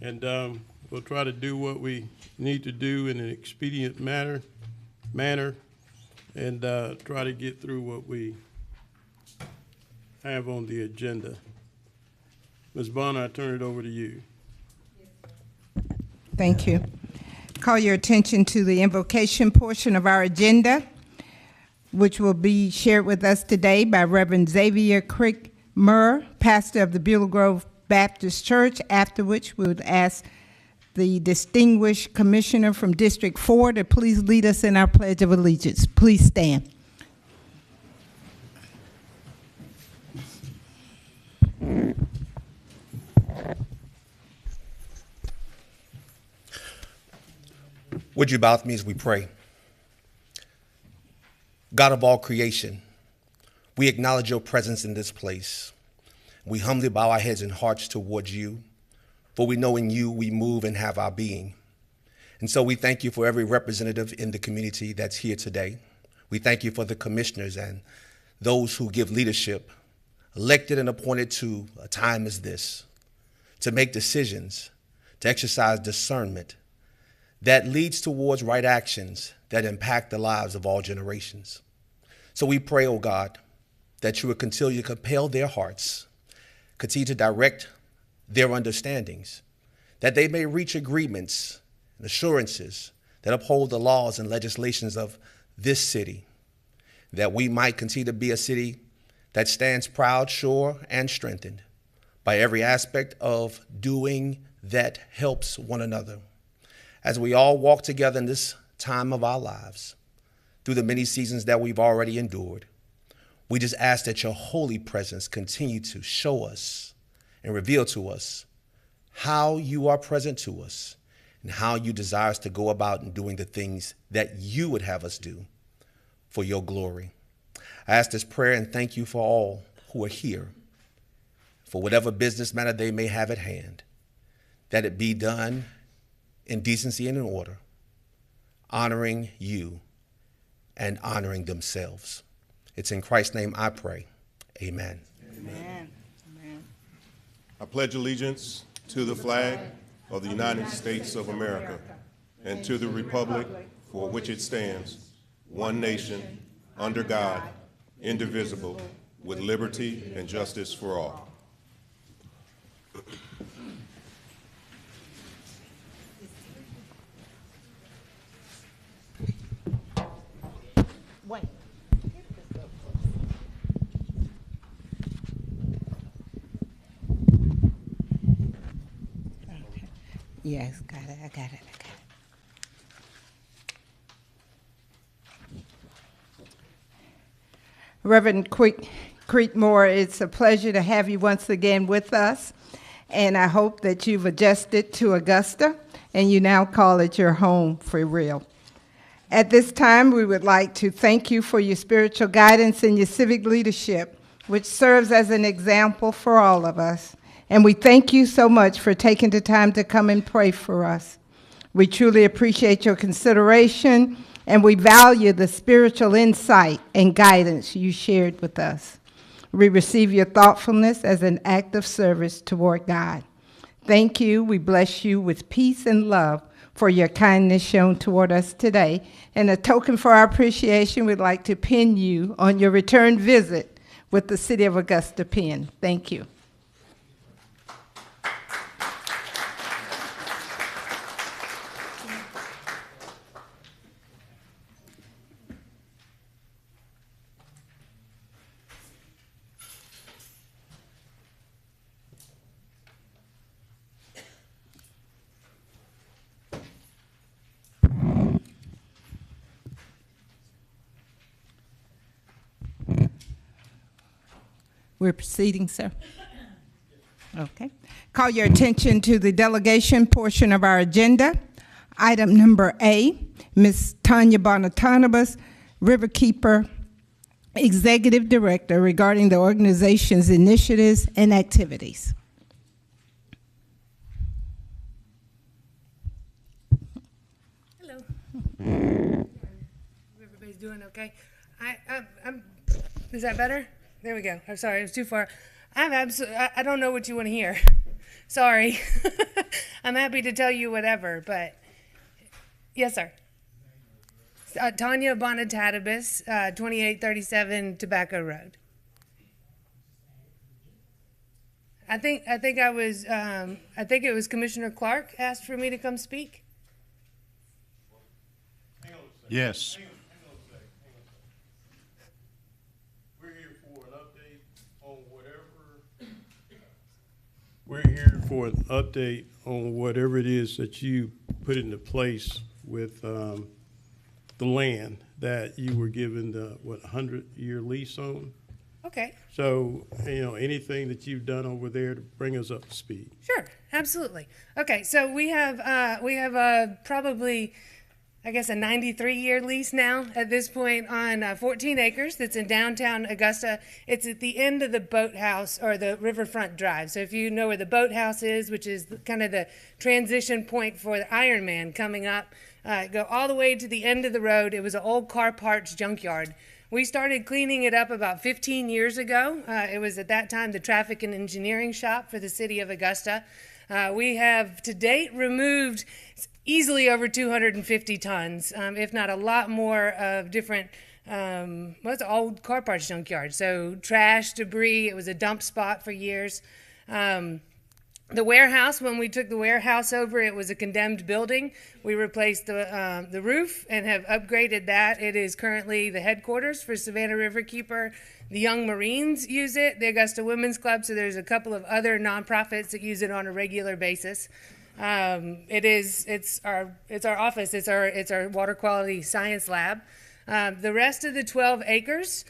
And we'll try to do what we need to do in an expedient manner, and try to get through what we have on the agenda. Ms. Bonner, I turn it over to you. Thank you. Call your attention to the invocation portion of our agenda, which will be shared with us today by Reverend Xavier Crick-Murr, pastor of the Beulah Grove Baptist Church, after which we would ask the distinguished commissioner from District 4 to please lead us in our Pledge of Allegiance. Please stand. Would you bow with me as we pray? God of all creation, we acknowledge your presence in this place. We humbly bow our heads and hearts towards you, for we know in you we move and have our being. And so we thank you for every representative in the community that's here today. We thank you for the commissioners and those who give leadership, elected and appointed to a time as this, to make decisions, to exercise discernment that leads towards right actions that impact the lives of all generations. So we pray, oh God, that you would continue to compel their hearts, continue to direct their understandings, that they may reach agreements and assurances that uphold the laws and legislations of this city, that we might continue to be a city that stands proud, sure, and strengthened by every aspect of doing that helps one another. As we all walk together in this time of our lives, through the many seasons that we've already endured, we just ask that your holy presence continue to show us and reveal to us how you are present to us and how you desire us to go about in doing the things that you would have us do for your glory. I ask this prayer and thank you for all who are here, for whatever business matter they may have at hand, that it be done in decency and in order, honoring you and honoring themselves. It's in Christ's name I pray. Amen. Amen. Amen. I pledge allegiance to the flag of the United States of America and to the republic for which it stands, one nation, under God, indivisible, with liberty and justice for all. Wait. Okay. Yes, got it. I got it. Reverend Creekmore, it's a pleasure to have you once again with us, and I hope that you've adjusted to Augusta and you now call it your home for real. At this time, we would like to thank you for your spiritual guidance and your civic leadership, which serves as an example for all of us. And we thank you so much for taking the time to come and pray for us. We truly appreciate your consideration, and we value the spiritual insight and guidance you shared with us. We receive your thoughtfulness as an act of service toward God. Thank you. We bless you with peace and love for your kindness shown toward us today. And a token for our appreciation, we'd like to pin you on your return visit with the City of Augusta pin. Thank you. We're proceeding, sir. Okay. Call your attention to the delegation portion of our agenda. Item number A, Ms. Tanya Bonatanabas, Riverkeeper Executive Director, regarding the organization's initiatives and activities. Hello. Everybody's doing okay? I'm. Is that better? There we go. I'm sorry, it was too far. I don't know what you want to hear. Sorry. I'm happy to tell you whatever, but yes, sir. Tanya Bonatatabas, 2837 Tobacco Road. I think it was Commissioner Clark asked for me to come speak. Yes. We're here for an update on whatever it is that you put into place with the land that you were given the 100-year lease on. Okay. So, anything that you've done over there to bring us up to speed. Sure, absolutely. Okay, so we have probably, I guess, a 93-year lease now at this point on 14 acres that's in downtown Augusta. It's at the end of the boathouse or the riverfront drive. So if you know where the boathouse is, which is kind of the transition point for the Ironman coming up, go all the way to the end of the road. It was an old car parts junkyard. We started cleaning it up about 15 years ago. It was at that time the traffic and engineering shop for the city of Augusta. We have to date removed easily over 250 tons, if not a lot more of different, it's an old car parts junkyard. So trash, debris, it was a dump spot for years. The warehouse, when we took the warehouse over, it was a condemned building. We replaced the roof and have upgraded that. It is currently the headquarters for Savannah Riverkeeper. The Young Marines use it, the Augusta Women's Club, so there's a couple of other nonprofits that use it on a regular basis. It's our office, it's our water quality science lab. The rest of the 12 acres,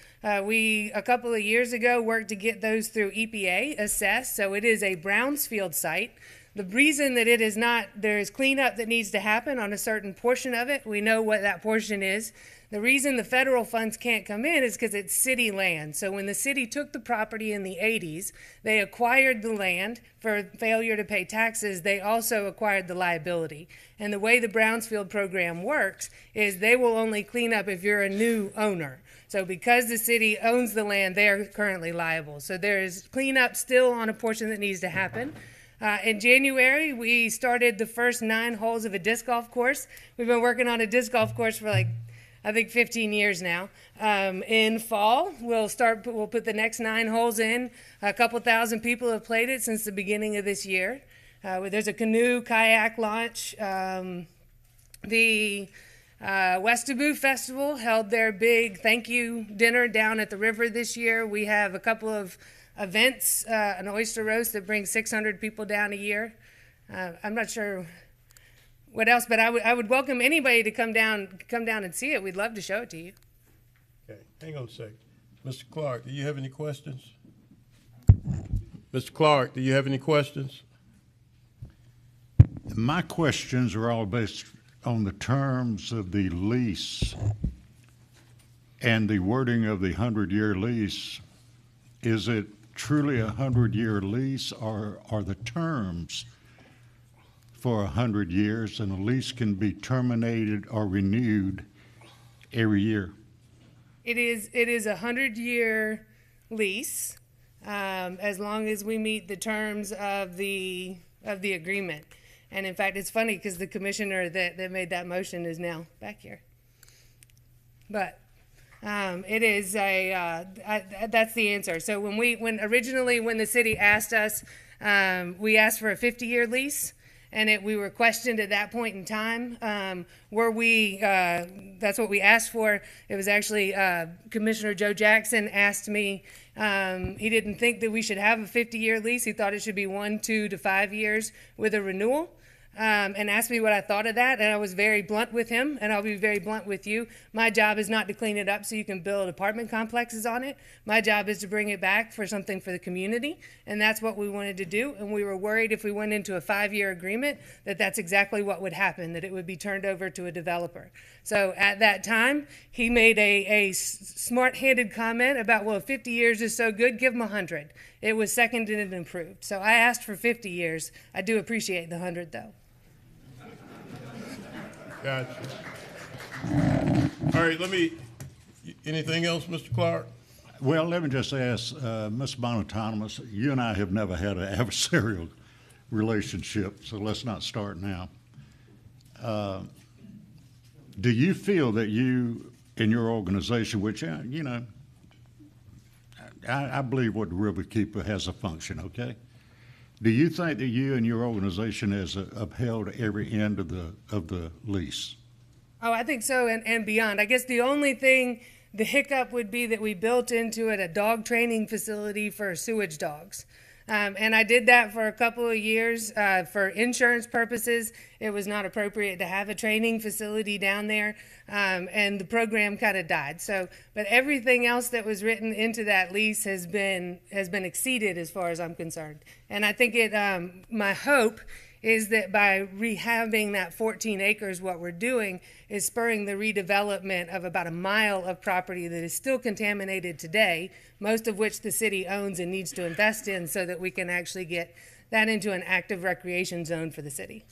we, a couple of years ago, worked to get those through EPA assessed, so it is a Brownsfield site. The reason that it is not, there's cleanup that needs to happen on a certain portion of it. We know what that portion is. The reason the federal funds can't come in is because it's city land. So when the city took the property in the 80s, they acquired the land for failure to pay taxes. They also acquired the liability. And the way the Brownsfield program works is they will only clean up if you're a new owner. So because the city owns the land, they are currently liable. So there is cleanup still on a portion that needs to happen. In January, we started the first 9 holes of a disc golf course. We've been working on a disc golf course for I think 15 years now. In fall, we'll put the next 9 holes in. A couple thousand people have played it since the beginning of this year. There's a canoe kayak launch. The Westaboo Festival held their big thank you dinner down at the river this year. We have a couple of events, an oyster roast that brings 600 people down a year. I'm not sure what else, but I would welcome anybody to come down and see it. We'd love to show it to you. Okay, hang on a second. Mr. Clark, do you have any questions? Mr. Clark, do you have any questions? My questions are all based on the terms of the lease and the wording of the 100-year lease. Is it truly a 100-year lease, or are the terms for 100 years, and a lease can be terminated or renewed every year? It is a 100-year lease, as long as we meet the terms of the agreement. And in fact, it's funny because the commissioner that made that motion is now back here. But it is that's the answer. So when originally when the city asked us, we asked for a 50-year lease. And we were questioned at that point in time. That's what we asked for. It was actually Commissioner Joe Jackson asked me, he didn't think that we should have a 50-year lease. He thought it should be 1, 2 to 5 years with a renewal. And asked me what I thought of that, and I was very blunt with him, and I'll be very blunt with you. My job is not to clean it up so you can build apartment complexes on it. My job is to bring it back for something for the community, and that's what we wanted to do. And we were worried if we went into a 5-year agreement that that's exactly what would happen, that it would be turned over to a developer. So at that time, he made a smart-handed comment about, well, 50 years is so good, give him 100. It was seconded and improved. So I asked for 50 years. I do appreciate the 100, though. Gotcha. All right, anything else, Mr. Clark? Well, let me just ask, Ms. Bonatonomous, you and I have never had an adversarial relationship, so let's not start now. Do you feel that you, in your organization, which, you know, I believe what the Riverkeeper has a function, okay? Do you think that you and your organization has upheld every end of the lease? Oh, I think so, and beyond. I guess the only thing, the hiccup would be that we built into it a dog training facility for sewage dogs. And I did that for a couple of years for insurance purposes. It was not appropriate to have a training facility down there, and the program kind of died. So, but everything else that was written into that lease has been exceeded as far as I'm concerned. And I think my hope is that by rehabbing that 14 acres, what we're doing is spurring the redevelopment of about a mile of property that is still contaminated today, most of which the city owns and needs to invest in so that we can actually get that into an active recreation zone for the city.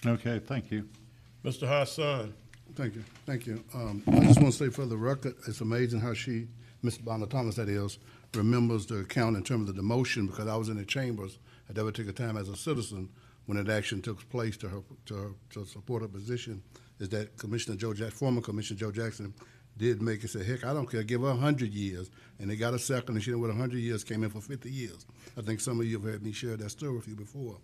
Okay, thank you. Mr. Hassan. Thank you. Thank you. I just want to say for the record, it's amazing how Ms. Bonner Thomas, that is, remembers the account in terms of the demotion, because I was in the chambers at that particular time as a citizen when that action took place to support her position, is that former Commissioner Joe Jackson did make it say, heck, I don't care, give her 100 years. And they got a second, and she went 100 years, came in for 50 years. I think some of you have heard me share that story with you before.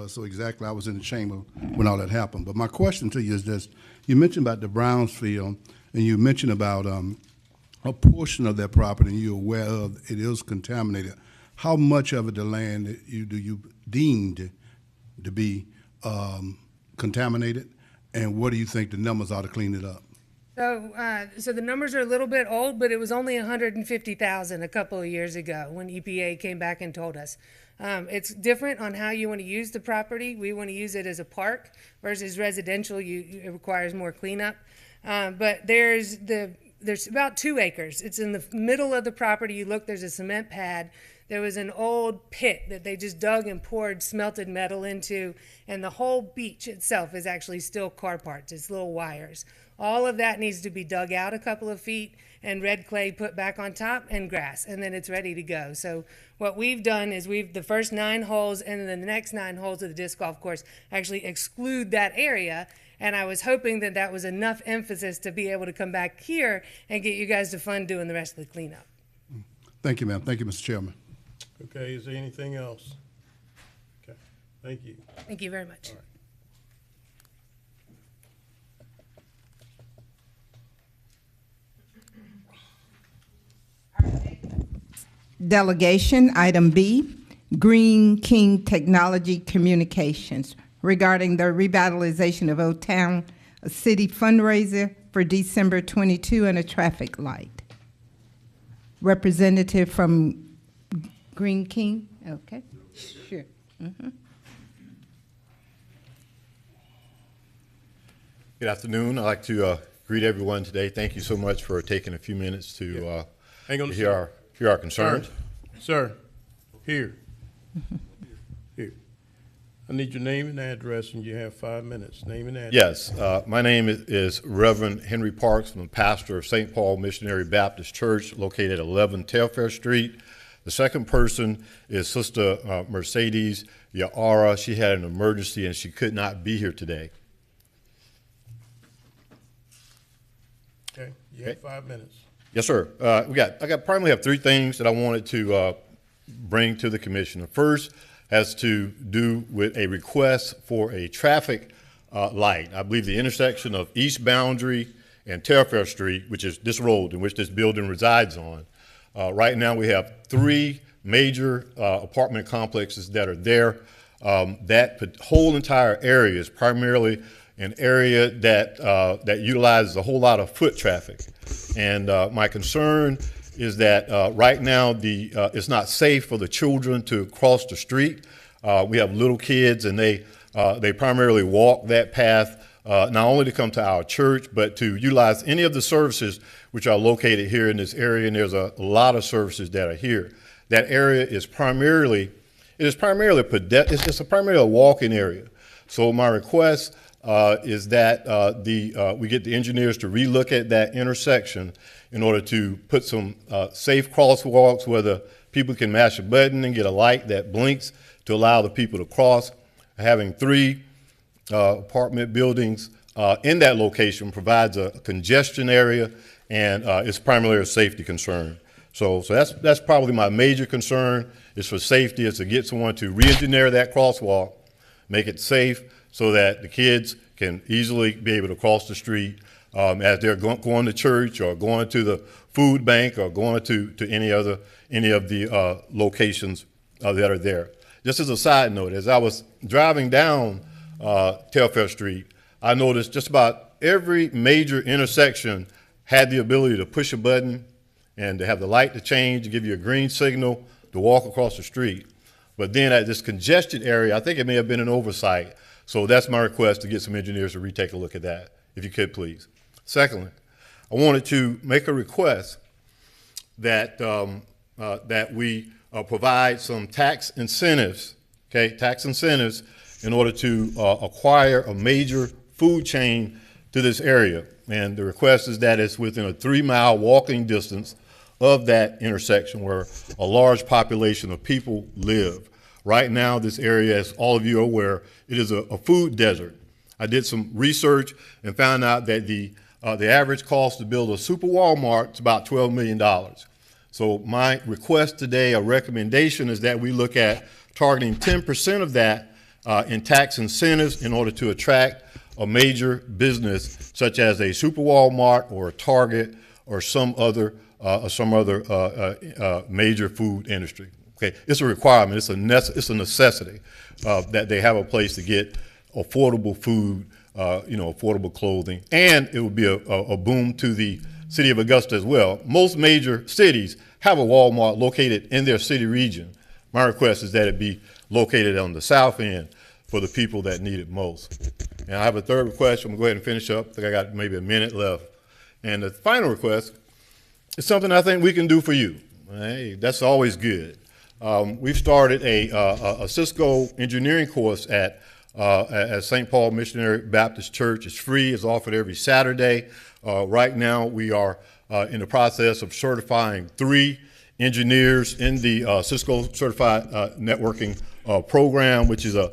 So exactly, I was in the chamber when all that happened. But my question to you is this. You mentioned about the Brownsfield, and you mentioned about a portion of that property you're aware of, it is contaminated. How much of it, the land, do you deemed to be contaminated, and what do you think the numbers are to clean it up? So the numbers are a little bit old, but it was only 150,000 a couple of years ago when EPA came back and told us. It's different on how you want to use the property. We want to use it as a park versus residential. It requires more cleanup. But there's about 2 acres. It's in the middle of the property. You look, there's a cement pad. There was an old pit that they just dug and poured smelted metal into, and the whole beach itself is actually still car parts. It's little wires. All of that needs to be dug out a couple of feet and red clay put back on top and grass, and then it's ready to go. So what we've done is the first 9 holes and then the next 9 holes of the disc golf course actually exclude that area. And I was hoping that that was enough emphasis to be able to come back here and get you guys to fund doing the rest of the cleanup. Thank you, ma'am. Thank you, Mr. Chairman. Okay, is there anything else? Okay, thank you. Thank you very much. Delegation, item B, Green King Technology Communications, regarding the revitalization of Old Town, a city fundraiser for December 22 and a traffic light. Representative from Green King, okay, sure. Good afternoon. I'd like to greet everyone today. Thank you so much for taking a few minutes to hear our concerns. Sir, here. Here. I need your name and address, and you have 5 minutes. Name and address. Yes, my name is Reverend Henry Parks. I'm a pastor of St. Paul Missionary Baptist Church located at 11 Telfair Street. The second person is Sister Mercedes Yara. She had an emergency and she could not be here today. Okay, you have 5 minutes. Yes, sir. I primarily have 3 things that I wanted to bring to the commission. The first has to do with a request for a traffic light. I believe the intersection of East Boundary and Telfair Street, which is this road in which this building resides on. Right now we have 3 major apartment complexes that are there. That whole entire area is primarily an area that utilizes a whole lot of foot traffic. And my concern is that right now it's not safe for the children to cross the street. We have little kids, and they primarily walk that path, not only to come to our church, but to utilize any of the services which are located here in this area, and there's a lot of services that are here. That area is primarily a walking area. So my request is that we get the engineers to relook at that intersection in order to put some safe crosswalks where the people can mash a button and get a light that blinks to allow the people to cross. Having 3 apartment buildings in that location provides a congestion area, and it's primarily a safety concern. So that's probably my major concern, is for safety, is to get someone to re-engineer that crosswalk, make it safe so that the kids can easily be able to cross the street as they're going to church or going to the food bank or going to any of the locations that are there. Just as a side note, as I was driving down Telfair Street, I noticed just about every major intersection had the ability to push a button and to have the light to change, to give you a green signal to walk across the street. But then at this congested area, I think it may have been an oversight. So that's my request, to get some engineers to retake a look at that, if you could, please. Secondly, I wanted to make a request that, that we provide some tax incentives, okay, tax incentives in order to acquire a major food chain to this area. And the request is that it's within a 3-mile walking distance of that intersection where a large population of people live. Right now, this area, as all of you are aware, it is a food desert. I did some research and found out that the average cost to build a super Walmart is about $12 million. So my request today, a recommendation, is that we look at targeting 10% of that in tax incentives in order to attract a major business such as a super Walmart or a Target or some other major food industry. Okay, it's a requirement. It's a necessity that they have a place to get affordable food, affordable clothing, and it would be a boom to the city of Augusta as well. Most major cities have a Walmart located in their city region. My request is that it be located on the south end for the people that need it most. And I have a third request. I'm gonna go ahead and finish up. I think I got maybe a minute left. And the final request is something I think we can do for you. Hey, that's always good. We've started a Cisco engineering course at St. Paul Missionary Baptist Church. It's free. It's offered every Saturday. Right now, we are in the process of certifying 3 engineers in the Cisco Certified Networking program, which is a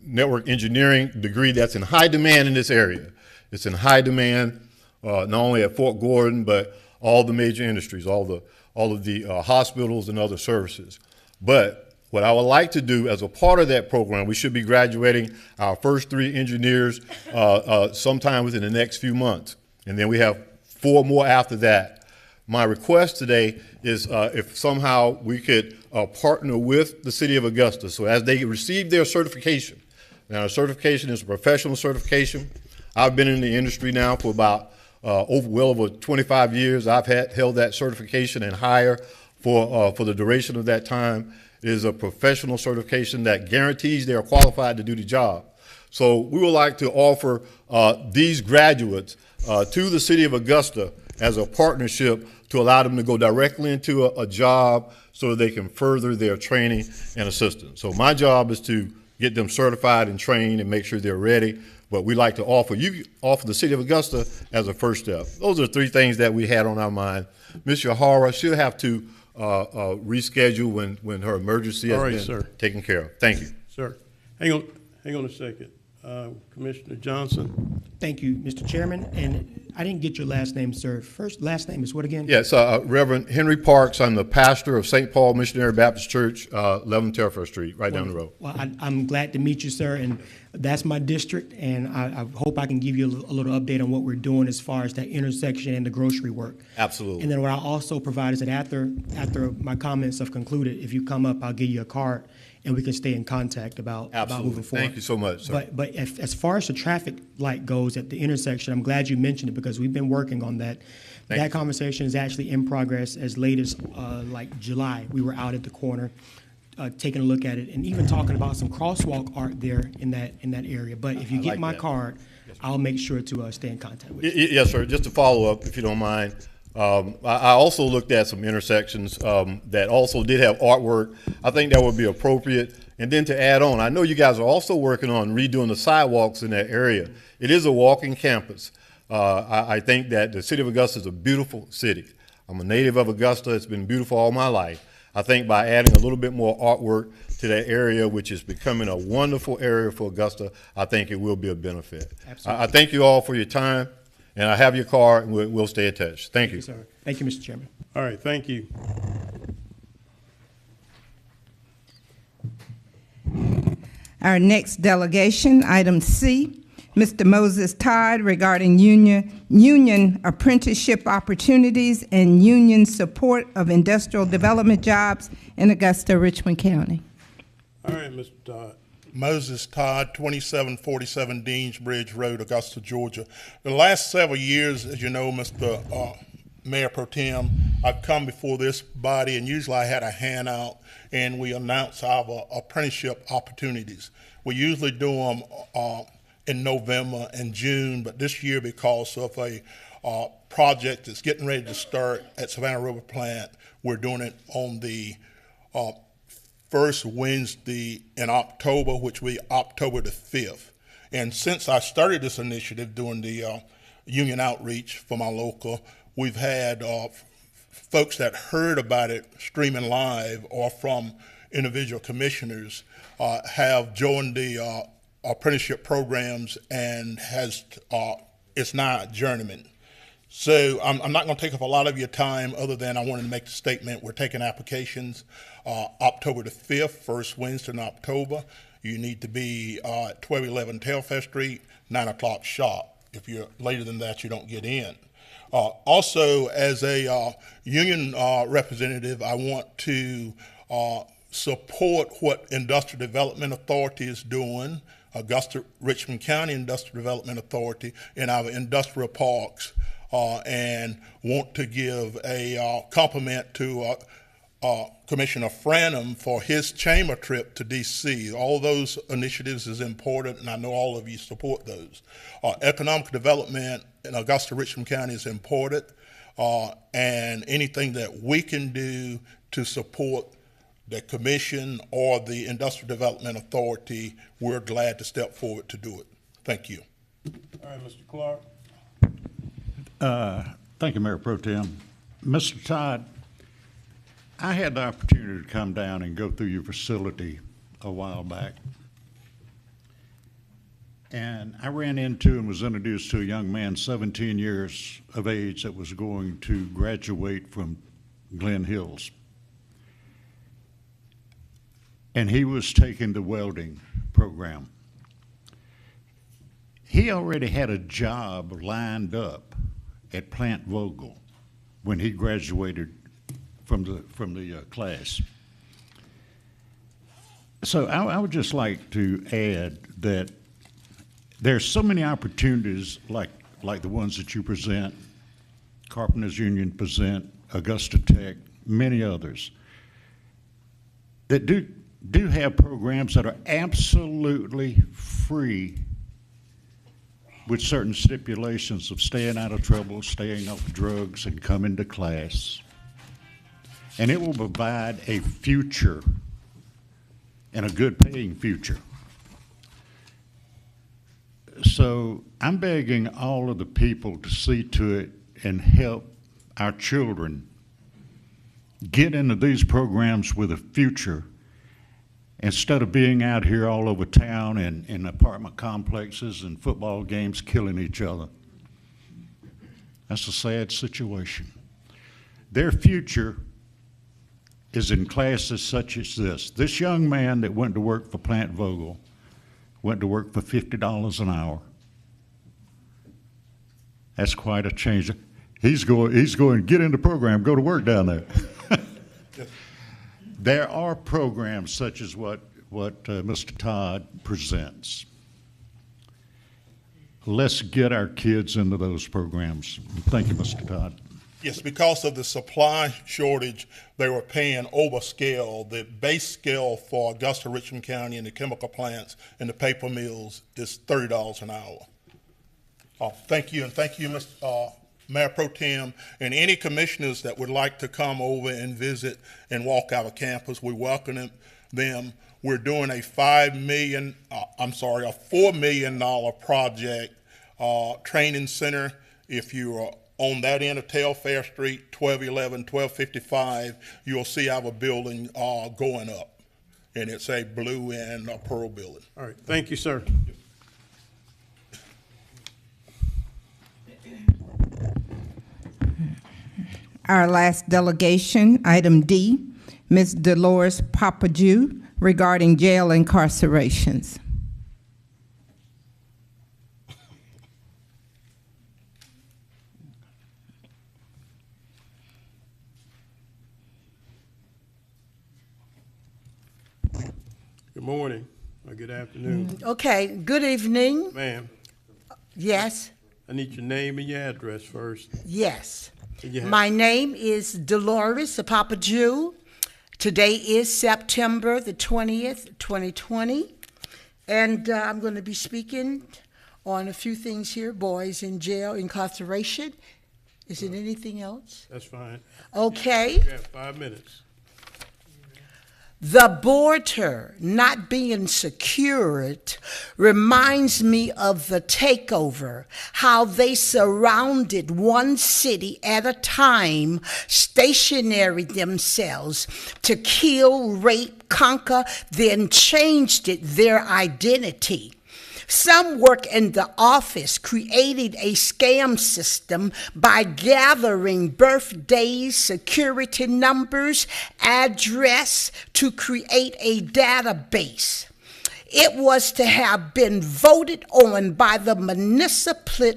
network engineering degree that's in high demand in this area. It's in high demand not only at Fort Gordon, but all the major industries, all of the hospitals and other services. But what I would like to do as a part of that program, we should be graduating our first 3 engineers sometime within the next few months. And then we have 4 more after that. My request today is if somehow we could partner with the city of Augusta. So as they receive their certification, now a certification is a professional certification. I've been in the industry now for about well over 25 years. I've held that certification and higher for the duration of that time. It is a professional certification that guarantees they are qualified to do the job. So we would like to offer these graduates to the city of Augusta as a partnership to allow them to go directly into a job so that they can further their training and assistance. So my job is to get them certified and trained and make sure they're ready. But we like to offer the city of Augusta as a first step. Those are 3 things that we had on our mind. Ms. Yahara should have to reschedule when her emergency has been taken care of. Thank you. Sir, hang on a second. Commissioner Johnson. Thank you, Mr. Chairman. And I didn't get your last name, sir. Last name is what again? Yes, Reverend Henry Parks. I'm the pastor of St. Paul Missionary Baptist Church, 11 Telfair Street, right down the road. Well, I'm glad to meet you, sir. And that's my district. And I hope I can give you a little update on what we're doing as far as that intersection and the grocery work. Absolutely. And then what I'll also provide is that after my comments have concluded, if you come up, I'll give you a card and we can stay in contact about moving forward. Thank you so much, sir. But as far as the traffic light goes at the intersection, I'm glad you mentioned it because we've been working on that. That conversation is actually in progress as late as like July. We were out at the corner taking a look at it and even talking about some crosswalk art there in that area. But if you get my card, I'll make sure to stay in contact with you. Yes, sir. Just to follow up, if you don't mind. I also looked at some intersections that also did have artwork. I think that would be appropriate. And then to add on, I know you guys are also working on redoing the sidewalks in that area. It is a walking campus. I think that the city of Augusta is a beautiful city. I'm a native of Augusta. It's been beautiful all my life. I think by adding a little bit more artwork to that area, which is becoming a wonderful area for Augusta, I think it will be a benefit. Absolutely. I thank you all for your time, and I have your card, and we'll stay in touch. Thank you. Yes, sir. Thank you, Mr. Chairman. All right, thank you. Our next delegation, item C, Mr. Moses Todd regarding union apprenticeship opportunities and union support of industrial development jobs in Augusta, Richmond County. All right, Mr. Todd. Moses Todd, 2747 Deans Bridge Road, Augusta, Georgia. The last several years, as you know, Mr. Mayor Pro Tem, I've come before this body, and usually I had a handout, and we announce our apprenticeship opportunities. We usually do them in November and June, but this year, because of a project that's getting ready to start at Savannah River Plant, we're doing it on the first Wednesday in October, which will be October the 5th. And since I started this initiative doing the union outreach for my local, we've had folks that heard about it streaming live or from individual commissioners have joined the apprenticeship programs and it's now a journeyman. So I'm not going to take up a lot of your time other than I wanted to make the statement. We're taking applications October the 5th, first Wednesday in October. You need to be at 1211 Telfair Street, 9 o'clock sharp. If you're later than that, you don't get in. Also, as a union representative, I want to support what Industrial Development Authority is doing, Augusta Richmond County Industrial Development Authority, in our industrial parks, and want to give a compliment to Commissioner Franham for his chamber trip to D.C. All those initiatives is important, and I know all of you support those. Economic development in Augusta Richmond County is important, and anything that we can do to support the commission or the Industrial Development Authority, we're glad to step forward to do it. Thank you. All right, Mr. Clark. Thank you, Mayor Pro Tem. Mr. Todd, I had the opportunity to come down and go through your facility a while back. And I ran into and was introduced to a young man, 17 years of age, that was going to graduate from Glen Hills. And he was taking the welding program. He already had a job lined up at Plant Vogel when he graduated from the class. So I would just like to add that there's so many opportunities like the ones that you present, Carpenters Union present, Augusta Tech, many others, that do have programs that are absolutely free with certain stipulations of staying out of trouble, staying off drugs, and coming to class. And it will provide a future and a good paying future. So I'm begging all of the people to see to it and help our children get into these programs with a future instead of being out here all over town and in apartment complexes and football games killing each other. That's a sad situation. Their future is in classes such as this. This young man that went to work for Plant Vogel went to work for $50 an hour. That's quite a change. He's going to get in the program, go to work down there. There are programs such as what Mr. Todd presents. Let's get our kids into those programs. Thank you, Mr. Todd. Yes, because of the supply shortage, they were paying over scale. The base scale for Augusta, Richmond County, and the chemical plants and the paper mills is $30 an hour. Thank you, and thank you, Mr. Mayor Pro Tem, and any commissioners that would like to come over and visit and walk our campus. We welcome them. We're doing a $4 million project training center. If you are on that end of Telfair Street, 1211, 1255, you'll see our building going up. and it's a blue and pearl building. All right, thank you, sir. Our last delegation, item D, Ms. Dolores Papadew, regarding jail incarcerations. Good morning, or good afternoon. Okay, good evening. Ma'am, Yes, I need your name and your address first. yes. You have- My name is Dolores Papadew. Today is September the 20th, 2020. And I'm going to be speaking on a few things here, boys in jail, incarceration. Is it anything else? That's fine. Okay. You have 5 minutes. The border not being secured reminds me of the takeover, how they surrounded one city at a time, stationary themselves to kill, rape, conquer, then changed it their identity. Some work in the office created a scam system by gathering birthdays, security numbers, address to create a database. It was to have been voted on by the municipal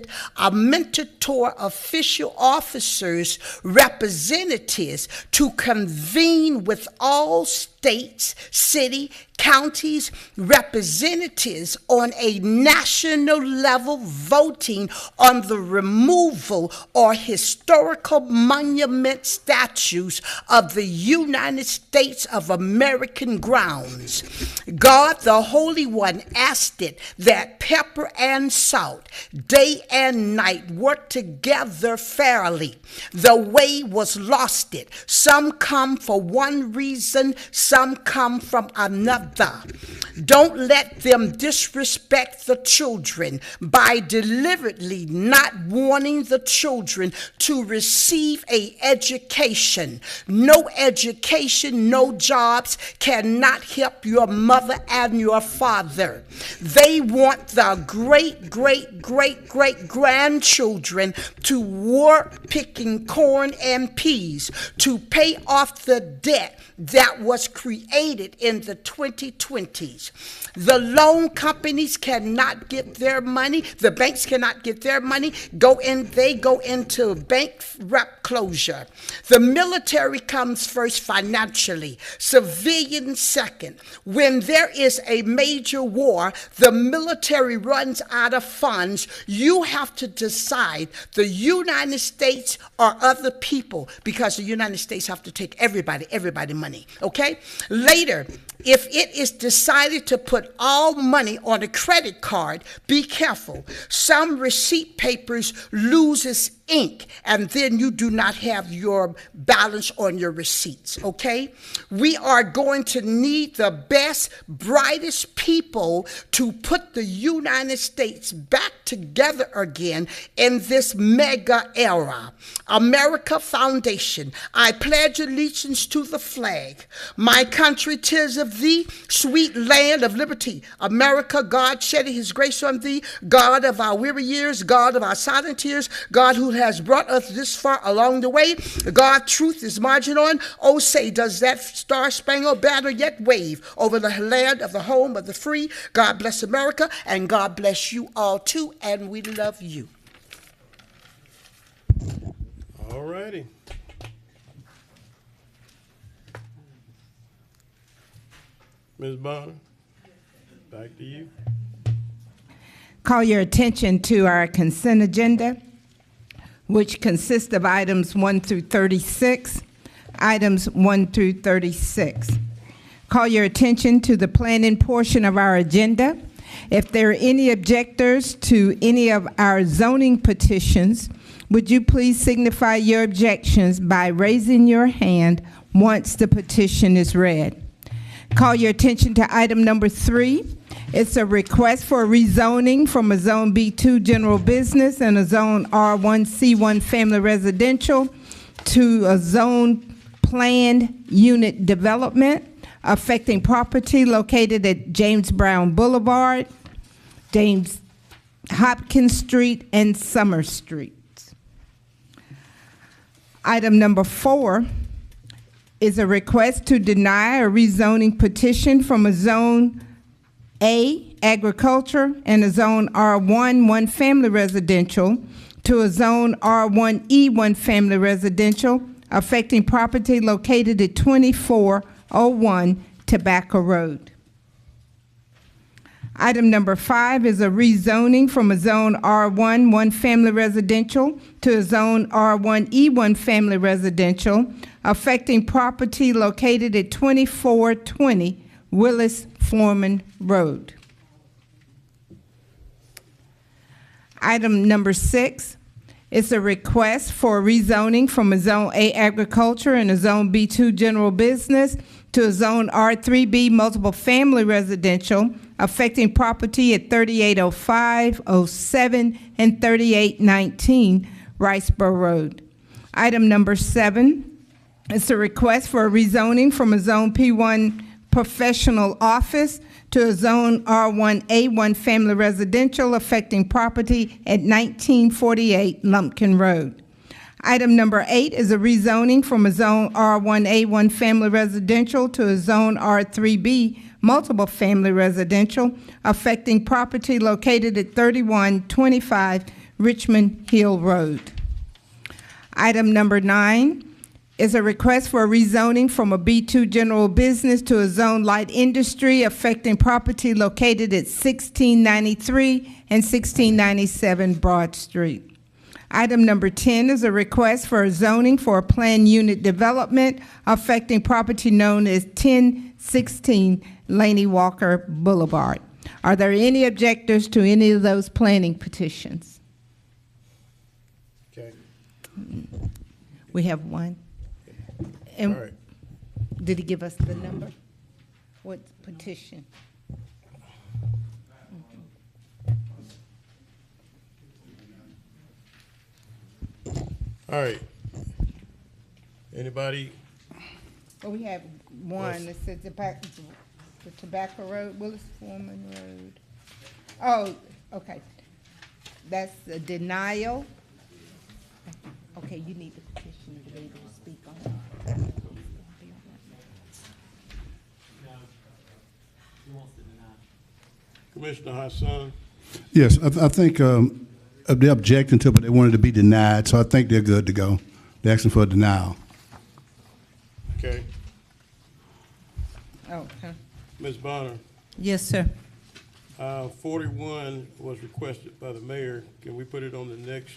Mentor official officers, representatives to convene with all states, city, counties, representatives on a national level voting on the removal or historical monument statues of the United States of American grounds. God, the Holy One, asked it that pepper and salt, day and night, work together fairly. The way was lost it. Some come for one reason, some come from another. Don't let them disrespect the children by deliberately not wanting the children to receive an education. No education, no jobs cannot help your mother and your father. They want the great, great, great, great grandchildren to work picking corn and peas to pay off the debt that was created in the 2020s. The loan companies cannot get their money. The banks cannot get their money. They go into bankrupt closure. The military comes first financially, civilians second. When there is a major war, the military runs out of funds. You have to decide the United States or other people, because the United States have to take everybody money, okay? Later, if it is decided to put all money on a credit card, be careful. Some receipt papers loses ink, and then you do not have your balance on your receipts, okay? We are going to need the best, brightest people to put the United States back together again in this mega era. America Foundation, I pledge allegiance to the flag. My country, 'tis of thee, sweet land of liberty. America, God shedding his grace on thee, God of our weary years, God of our silent tears, God who has brought us this far along the way. God, truth is marching on. Oh, say, does that star-spangled banner yet wave over the land of the home of the free? God bless America, and God bless you all too, and we love you. All righty. Ms. Bonner, back to you. Call your attention to our consent agenda, which consists of items 1 through 36. Items 1 through 36. Call your attention to the planning portion of our agenda. If there are any objectors to any of our zoning petitions, would you please signify your objections by raising your hand once the petition is read? Call your attention to item number 3. It's a request for rezoning from a Zone B2 general business and a Zone R1C1 family residential to a zone planned unit development. affecting property located at James Brown Boulevard, James Hopkins Street, and Summer Street. Item number 4 is a request to deny a rezoning petition from a Zone A, agriculture, and a Zone R1, one-family residential, to a Zone R1E, one-family residential, affecting property located at 2401 Tobacco Road. Item number 5 is a rezoning from a Zone R1, one-family residential, to a Zone R1E, one-family residential, affecting property located at 2420 Willis Foreman Road. Item number 6 is a request for rezoning from a Zone A agriculture and a Zone B2 general business to a Zone R3B multiple family residential, affecting property at 3805, 07, and 3819 Wrightsboro Road. Item number 7 is a request for a rezoning from a Zone P1 professional office to a Zone R1A one-family residential, affecting property at 1948 Lumpkin Road. Item number 8 is a rezoning from a Zone R1A one-family residential to a Zone R3B multiple family residential, affecting property located at 3125 Richmond Hill Road. Item number 9 is a request for a rezoning from a B2 general business to a Zone light industry, affecting property located at 1693 and 1697 Broad Street. Item number 10 is a request for a zoning for a planned unit development affecting property known as 1016 Laney Walker Boulevard. Are there any objectors to any of those planning petitions? Okay. We have one. And All right. did he give us the number? What petition? All right. Anybody? Well, we have one that says the Tobacco Road, Willis Foreman Road. Oh, okay. That's a denial. Okay, you need the petitioner to be able to speak on it. Commissioner Hassan? Yes, I think they're objecting to it, but they wanted to be denied, so I think they're good to go. They're asking for a denial. Okay. Okay. Ms. Bonner, Yes, sir. 41 was requested by the mayor. Can we put it on the next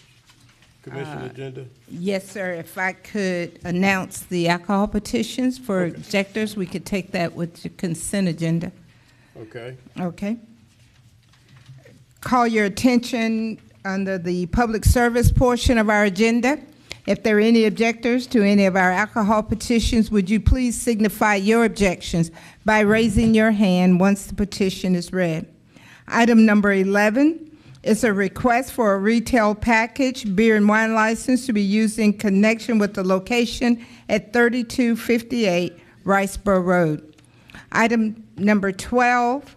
commission agenda? Yes, sir. If I could announce the alcohol petitions for objectors, we could take that with the consent agenda. Okay. Okay. Call your attention under the public service portion of our agenda. If there are any objectors to any of our alcohol petitions, would you please signify your objections by raising your hand once the petition is read. Item number 11 is a request for a retail package beer and wine license to be used in connection with the location at 3258 Wrightsboro Road. Item number 12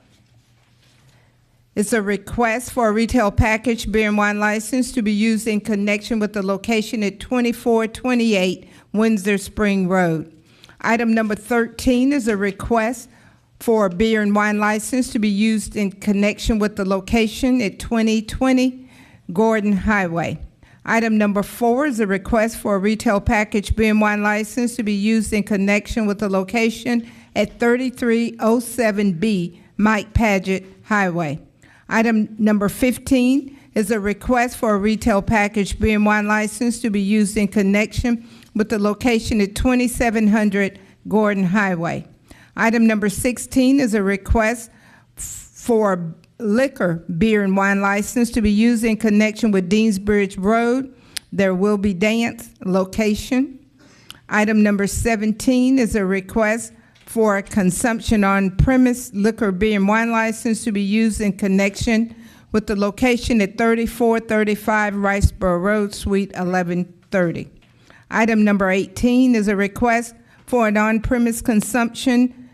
is a request for a retail package beer and wine license to be used in connection with the location at 2428 Windsor Spring Road. Item number 13 is a request for a beer and wine license to be used in connection with the location at 2020 Gordon Highway. Item number 4 is a request for a retail package beer and wine license to be used in connection with the location at 3307B Mike Paget Highway. Item number 15 is a request for a retail package beer and wine license to be used in connection with the location at 2700 Gordon Highway. Item number 16 is a request for liquor beer and wine license to be used in connection with Deansbridge Road. There will be dance location. Item number 17 is a request for a consumption on-premise liquor beer and wine license to be used in connection with the location at 3435 Wrightsboro Road, Suite 1130. Item number 18 is a request for an on-premise consumption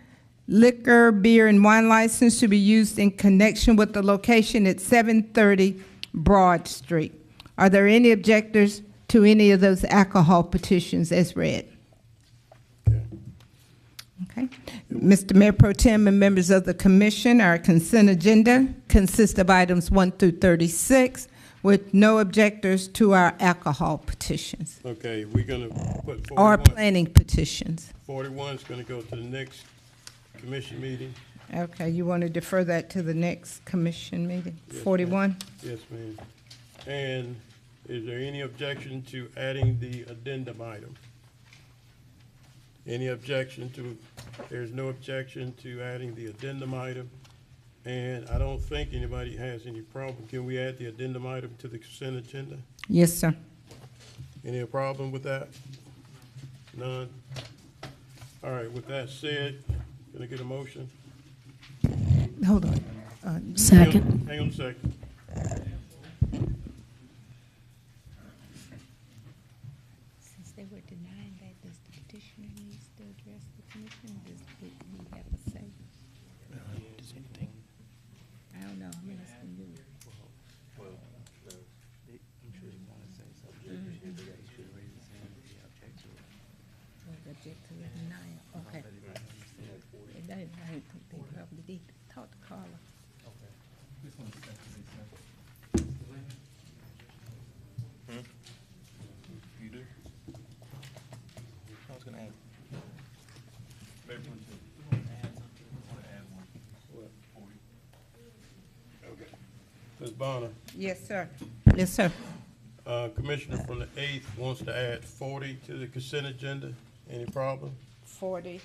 liquor, beer, and wine license to be used in connection with the location at 730 Broad Street. Are there any objectors to any of those alcohol petitions as read? Okay. Mr. Mayor Pro Tem and members of the commission, our consent agenda consists of items 1 through 36 with no objectors to our alcohol petitions Okay, we're gonna put or 41. planning petitions. 41 is gonna go to the next commission meeting. Okay, you want to defer that to the next commission meeting? Yes, ma'am. 41? Yes, ma'am. And is there any objection to adding the addendum item? Any objection to, there's no objection to adding the addendum item. And I don't think anybody has any problem. Can we add the addendum item to the consent agenda? Yes, sir. Any problem with that? None? All right, with that said, can I get a motion? Hold on. Second. Hang on a second. Since they were denying that, does the petitioner needs to address the commission? Does he have a say? I don't know. I'm asking you. Object to the denial. Okay. I think they probably did talk to Carla. You do? I was gonna add. Okay. Ms. Bonner, Yes, sir. Yes, sir. Commissioner from the 8th wants to add 40 to the consent agenda. Any problem? 40.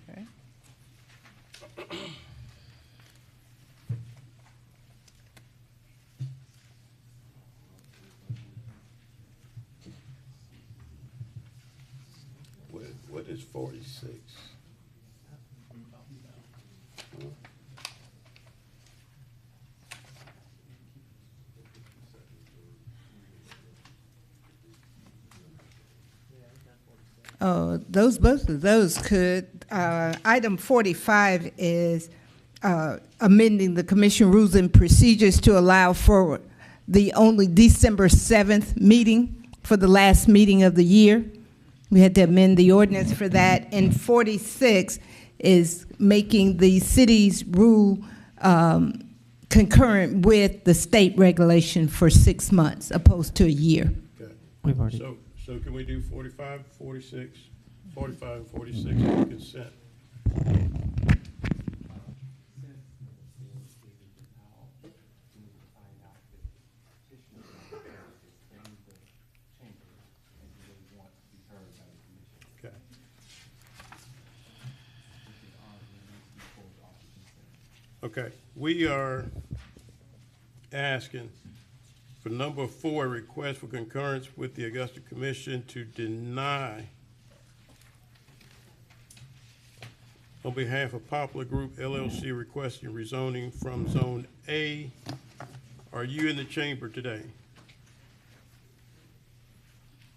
Okay. What is 46? Both of those could, item 45 is amending the commission rules and procedures to allow for the only December 7th meeting for the last meeting of the year. We had to amend the ordinance for that. And 46 is making the city's rule concurrent with the state regulation for 6 months opposed to a year. Okay. We've already. So can we do 45, 46, 45, and 46 on consent? Okay. Okay, we are asking for number 4, request for concurrence with the Augusta Commission to deny on behalf of Popular Group LLC requesting rezoning from Zone A. Are you in the chamber today?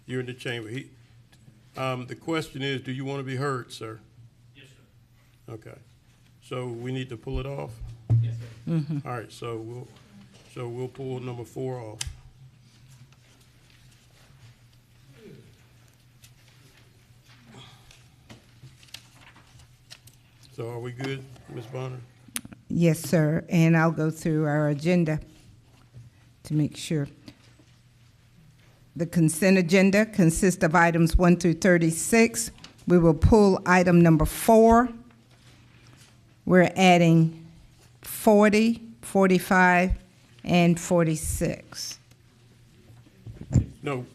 You're in the chamber. The question is, do you want to be heard, sir? Yes, sir. Okay. So we need to pull it off? Yes, sir. Mm-hmm. All right, so we'll pull number 4 off. So are we good, Ms. Bonner? Yes, sir, and I'll go through our agenda to make sure. The consent agenda consists of items 1 through 36. We will pull item number 4. We're adding 40, 45, and 46. No,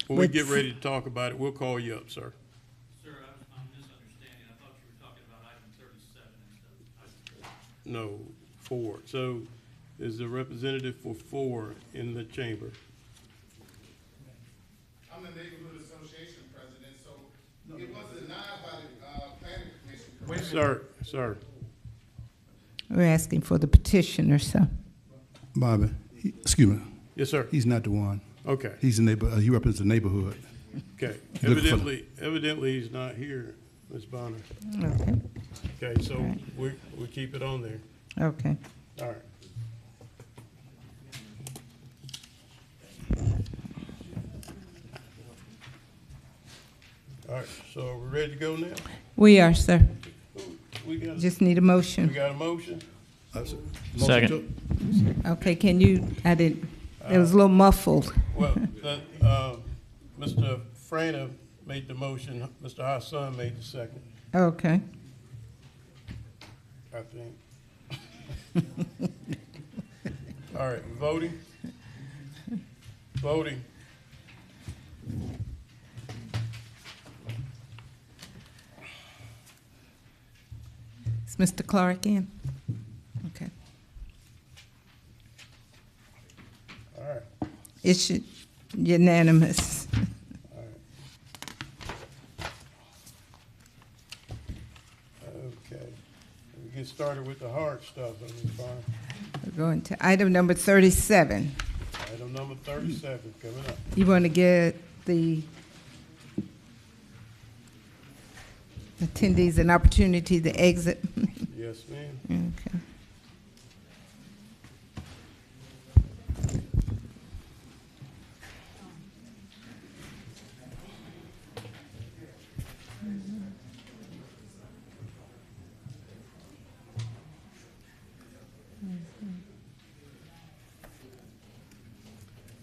when we get ready to talk about it, we'll call you up, sir. Sir, I'm misunderstanding. I thought you were talking about item 37 instead of item 30. No, 4. So is the representative for 4 in the chamber? I'm the neighborhood association president, so it was denied by the planning commission. Sir, We're asking for the petitioner, sir. Bobby, excuse me, yes, sir. he's not the one. Okay, He's a neighbor, he represents the neighborhood. Okay, Look for- evidently he's not here, Ms. Bonner. Okay, Okay, so we keep it on there. okay. All right. All right, so are we ready to go now? We are, sir. We got, Just need a we motion. got a motion? Motion Second. to- Okay, can you, I didn't, it was a little muffled. Well, Mr. Frana made the motion, Mr. Hassan made the second, Okay. I think. All right, voting? Voting. Is Mr. Clark in? Okay. All right. It's unanimous. Okay, we get started with the hard stuff, Ms. Bonner. We're going to item number 37. Item number 37 coming up. You want to get the attendees an opportunity to exit? Yes, ma'am. Okay.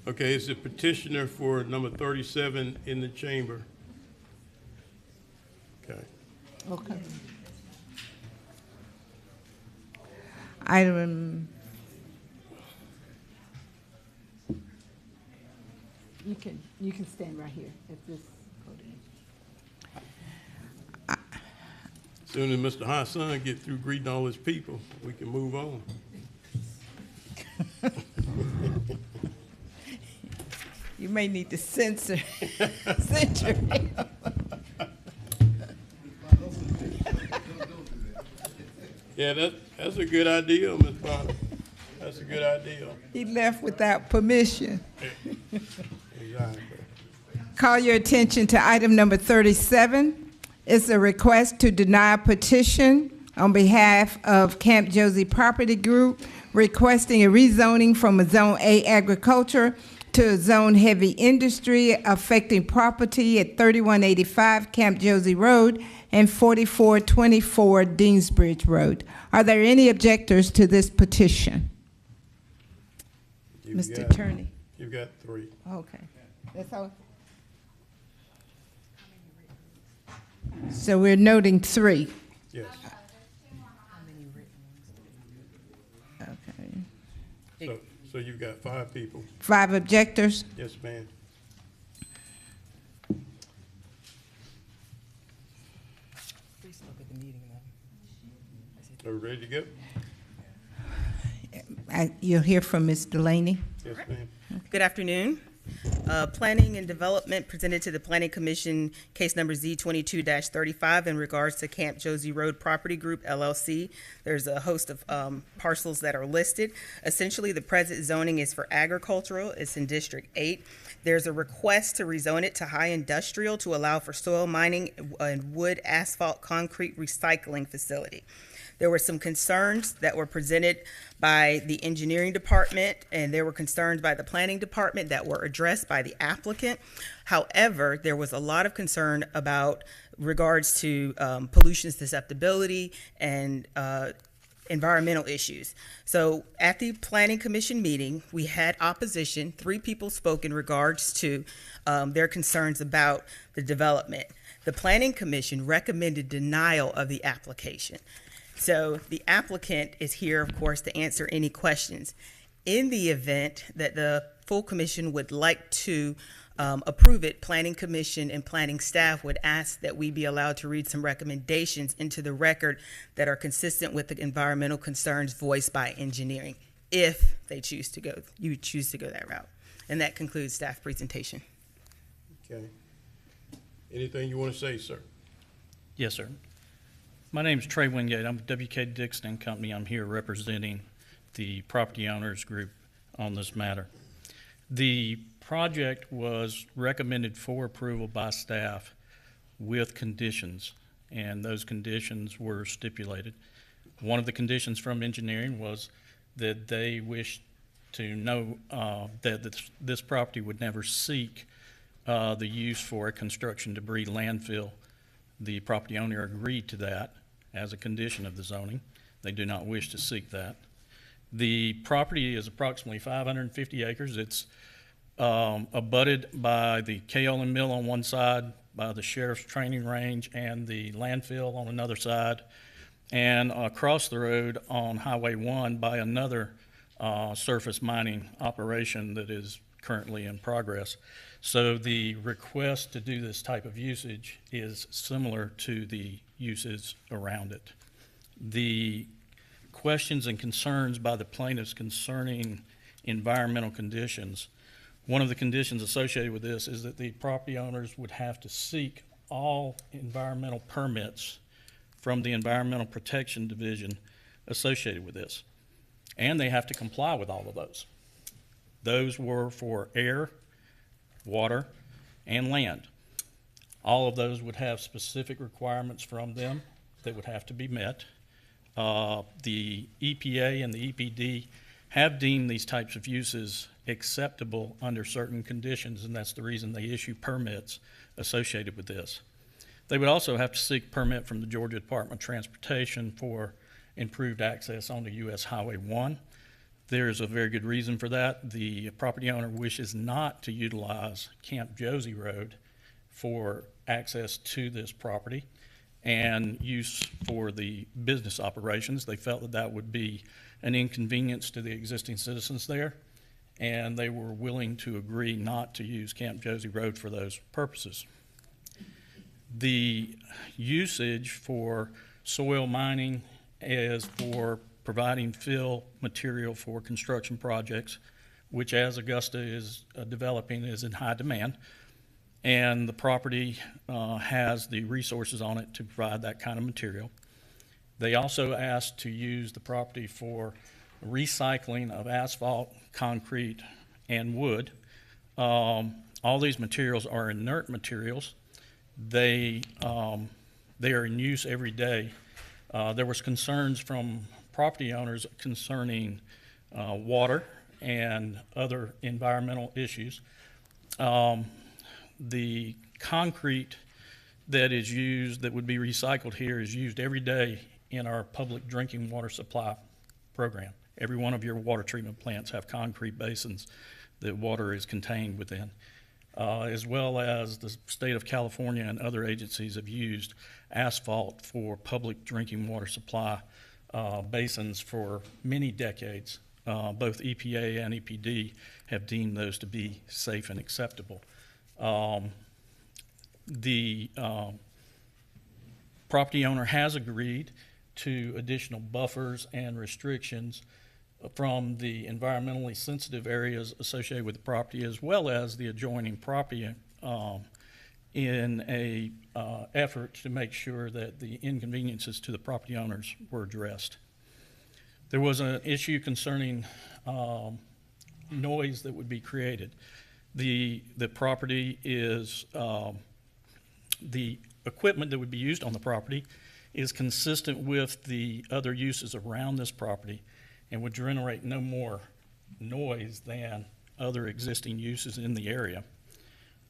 Okay, is the petitioner for number 37 in the chamber? Okay. Okay. Item. You can stand right here at this podium. Soon as Mr. Hassan get through greeting all his people, we can move on. You may need to censor him. Yeah, that's a good idea, Ms. Bonner. That's a good idea. He left without permission. Exactly. Call your attention to item number 37. It's a request to deny a petition on behalf of Camp Josie Property Group requesting a rezoning from a Zone A agriculture to a Zone Heavy Industry affecting property at 3185 Camp Josie Road and 4424 Deansbridge Road. Are there any objectors to this petition? Mr. Attorney. You've got 3. Okay. That's all. So we're noting 3. Yes. Okay. So you've got 5 people. 5 objectors? Yes, ma'am. Are we ready to go? You'll hear from Ms. Delaney. Yes, ma'am. Good afternoon. Planning and Development presented to the Planning Commission case number Z22-35 in regards to Camp Josie Road Property Group LLC. There's a host of parcels that are listed. Essentially, the present zoning is for agricultural. It's in District 8. There's a request to rezone it to high industrial to allow for soil mining and wood, asphalt, concrete recycling facility. There were some concerns that were presented by the engineering department, and there were concerns by the planning department that were addressed by the applicant. However, there was a lot of concern about regards to pollution susceptibility and environmental issues. So at the Planning Commission meeting, we had opposition. 3 people spoke in regards to their concerns about the development. The Planning Commission recommended denial of the application. So the applicant is here, of course, to answer any questions. In the event that the full commission would like to approve it, Planning Commission and planning staff would ask that we be allowed to read some recommendations into the record that are consistent with the environmental concerns voiced by engineering, if they choose to go, you choose to go that route. And that concludes staff presentation. Okay. Anything you want to say, sir? Yes, sir. My name is Trey Wingate. I'm with W.K. Dixon and Company. I'm here representing the property owners group on this matter. The project was recommended for approval by staff with conditions, and those conditions were stipulated. One of the conditions from engineering was that they wished to know that this property would never seek the use for a construction debris landfill. The property owner agreed to that as a condition of the zoning. They do not wish to seek that. The property is approximately 550 acres. It's abutted by the kaolin mill on one side, by the sheriff's training range and the landfill on another side, and across the road on Highway 1 by another surface mining operation that is currently in progress. So the request to do this type of usage is similar to the uses around it. The questions and concerns by the plaintiffs concerning environmental conditions, one of the conditions associated with this is that the property owners would have to seek all environmental permits from the Environmental Protection Division associated with this. And they have to comply with all of those. Those were for air, water, and land. All of those would have specific requirements from them that would have to be met. The EPA and the EPD have deemed these types of uses acceptable under certain conditions, and that's the reason they issue permits associated with this. They would also have to seek permit from the Georgia Department of Transportation for improved access onto US Highway 1. There's a very good reason for that. The property owner wishes not to utilize Camp Josie Road for access to this property and use for the business operations. They felt that that would be an inconvenience to the existing citizens there, and they were willing to agree not to use Camp Josie Road for those purposes. The usage for soil mining is for providing fill material for construction projects, which as Augusta is developing is in high demand. And the property has the resources on it to provide that kind of material. They also asked to use the property for recycling of asphalt, concrete, and wood. All these materials are inert materials. They are in use every day. There was concerns from property owners concerning water and other environmental issues. The concrete that is used, that would be recycled here, is used every day in our public drinking water supply program. Every one of your water treatment plants have concrete basins that water is contained within, as well as the state of California and other agencies have used asphalt for public drinking water supply basins for many decades. Both EPA and EPD have deemed those to be safe and acceptable. The property owner has agreed to additional buffers and restrictions from the environmentally sensitive areas associated with the property, as well as the adjoining property, in a effort to make sure that the inconveniences to the property owners were addressed. There was an issue concerning noise that would be created. The property is, the equipment that would be used on the property is consistent with the other uses around this property and would generate no more noise than other existing uses in the area.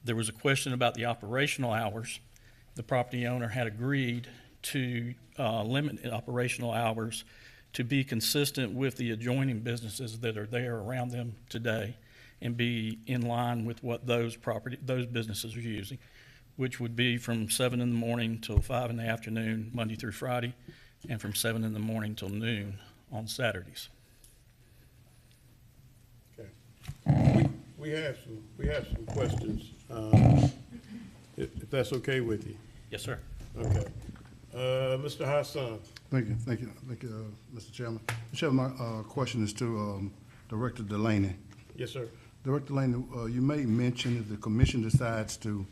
There was a question about the operational hours. The property owner had agreed to limit the operational hours to be consistent with the adjoining businesses that are there around them today and be in line with what those businesses are using, which would be from 7 in the morning till 5 in the afternoon, Monday through Friday, and from 7 in the morning till noon on Saturdays. Okay. We have some questions, if that's okay with you. Yes, sir. Okay. Mr. Hassan. Thank you, Mr. Chairman. Mr. Chairman, my question is to Director Delaney. Yes, sir. Director Delaney, you may mention if the commission decides to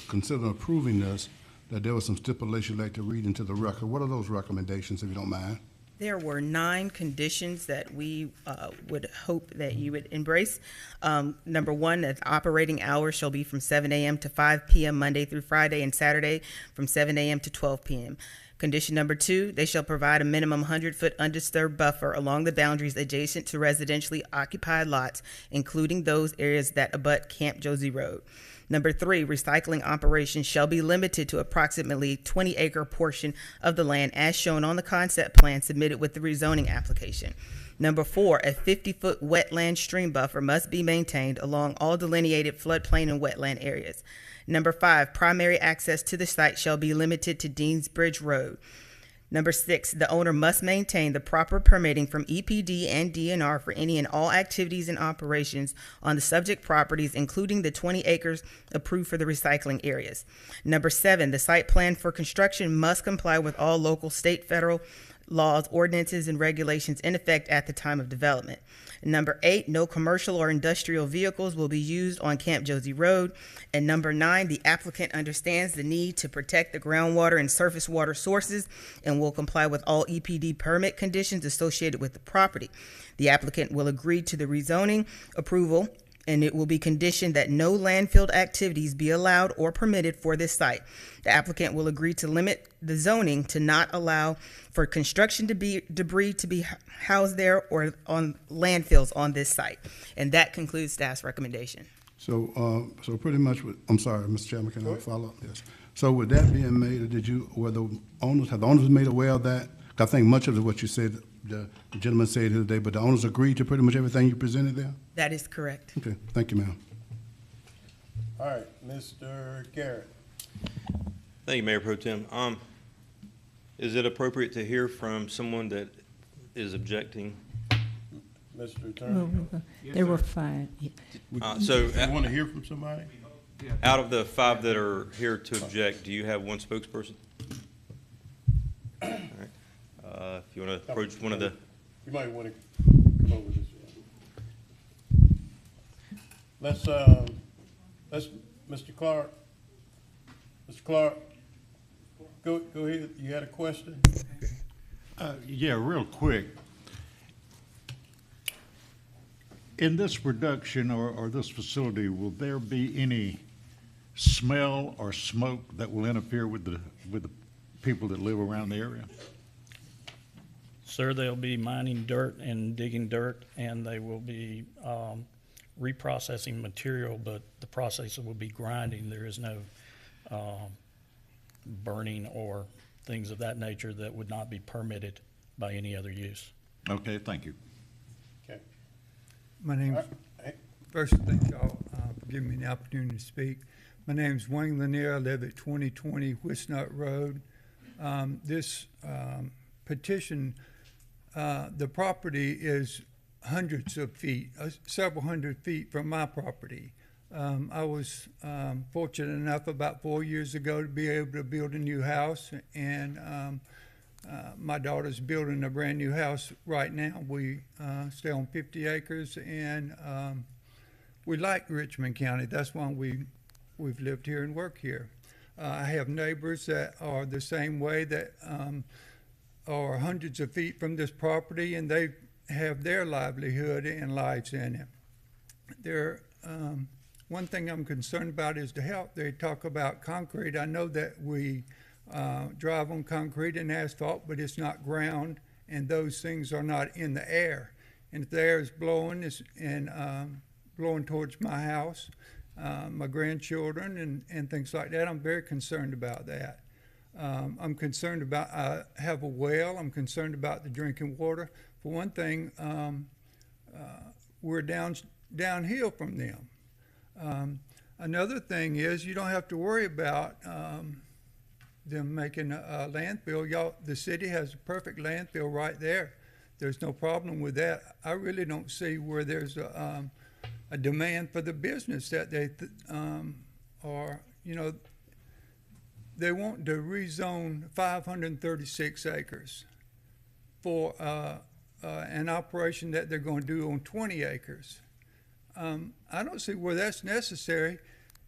consider approving this, that there was some stipulation you'd like to read into the record. What are those recommendations, if you don't mind? There were 9 conditions that we would hope that you would embrace. Number 1, that operating hours shall be from 7 a.m. to 5 p.m. Monday through Friday, and Saturday from 7 a.m. to 12 p.m. Condition number 2, they shall provide a minimum 100-foot undisturbed buffer along the boundaries adjacent to residentially occupied lots, including those areas that abut Camp Josie Road. Number 3, recycling operations shall be limited to approximately 20-acre portion of the land as shown on the concept plan submitted with the rezoning application. Number 4, a 50-foot wetland stream buffer must be maintained along all delineated floodplain and wetland areas. Number 5, primary access to the site shall be limited to Deans Bridge Road. Number 6, the owner must maintain the proper permitting from EPD and DNR for any and all activities and operations on the subject properties, including the 20 acres approved for the recycling areas. Number 7, the site plan for construction must comply with all local, state, federal laws, ordinances, and regulations in effect at the time of development. Number 8, no commercial or industrial vehicles will be used on Camp Josie Road. And number 9, the applicant understands the need to protect the groundwater and surface water sources and will comply with all EPD permit conditions associated with the property. The applicant will agree to the rezoning approval, and it will be conditioned that no landfill activities be allowed or permitted for this site. The applicant will agree to limit the zoning to not allow for construction debris to be housed there or on landfills on this site. And that concludes staff's recommendation. So, so pretty much, I'm sorry, Mr. Chairman, can I follow up? Yes. So with that being made, have the owners made aware of that? 'Cause I think much of what you said, the gentleman said here today, but the owners agreed to pretty much everything you presented there? That is correct. Okay, thank you, ma'am. All right, Mr. Garrett. Thank you, Mayor Pro Tem. Is it appropriate to hear from someone that is objecting? Mr. Attorney? They were fine. You want to hear from somebody? Out of the 5 that are here to object, do you have one spokesperson? All right. If you want to approach one of the... You might want to come over this way. Let's, Mr. Clark. Mr. Clark, go ahead. You had a question? Yeah, real quick. In this production or this facility, will there be any smell or smoke that will interfere with the people that live around the area? Sir, they'll be mining dirt and digging dirt, and they will be reprocessing material, but the process will be grinding. There is no burning or things of that nature that would not be permitted by any other use. Okay, thank you. Okay. My name's, first, thank y'all for giving me the opportunity to speak. My name's Wayne Lanier. I live at 2020 Westnut Road. This petition, the property is hundreds of feet, several hundred feet from my property. I was fortunate enough about 4 years ago to be able to build a new house, and my daughter's building a brand new house right now. We stay on 50 acres, and we like Richmond County. That's why we've lived here and work here. I have neighbors that are the same way, that are hundreds of feet from this property, and they have their livelihood and lives in it. One thing I'm concerned about is the health. They talk about concrete. I know that we drive on concrete and asphalt, but it's not ground, and those things are not in the air. And if the air is blowing blowing towards my house, my grandchildren, and things like that, I'm very concerned about that. I'm concerned about, I have a well. I'm concerned about the drinking water. For one thing, we're downhill from them. Another thing is, you don't have to worry about them making a landfill. The city has a perfect landfill right there. There's no problem with that. I really don't see where there's a demand for the business that they are, they want to rezone 536 acres for an operation that they're going to do on 20 acres. I don't see where that's necessary.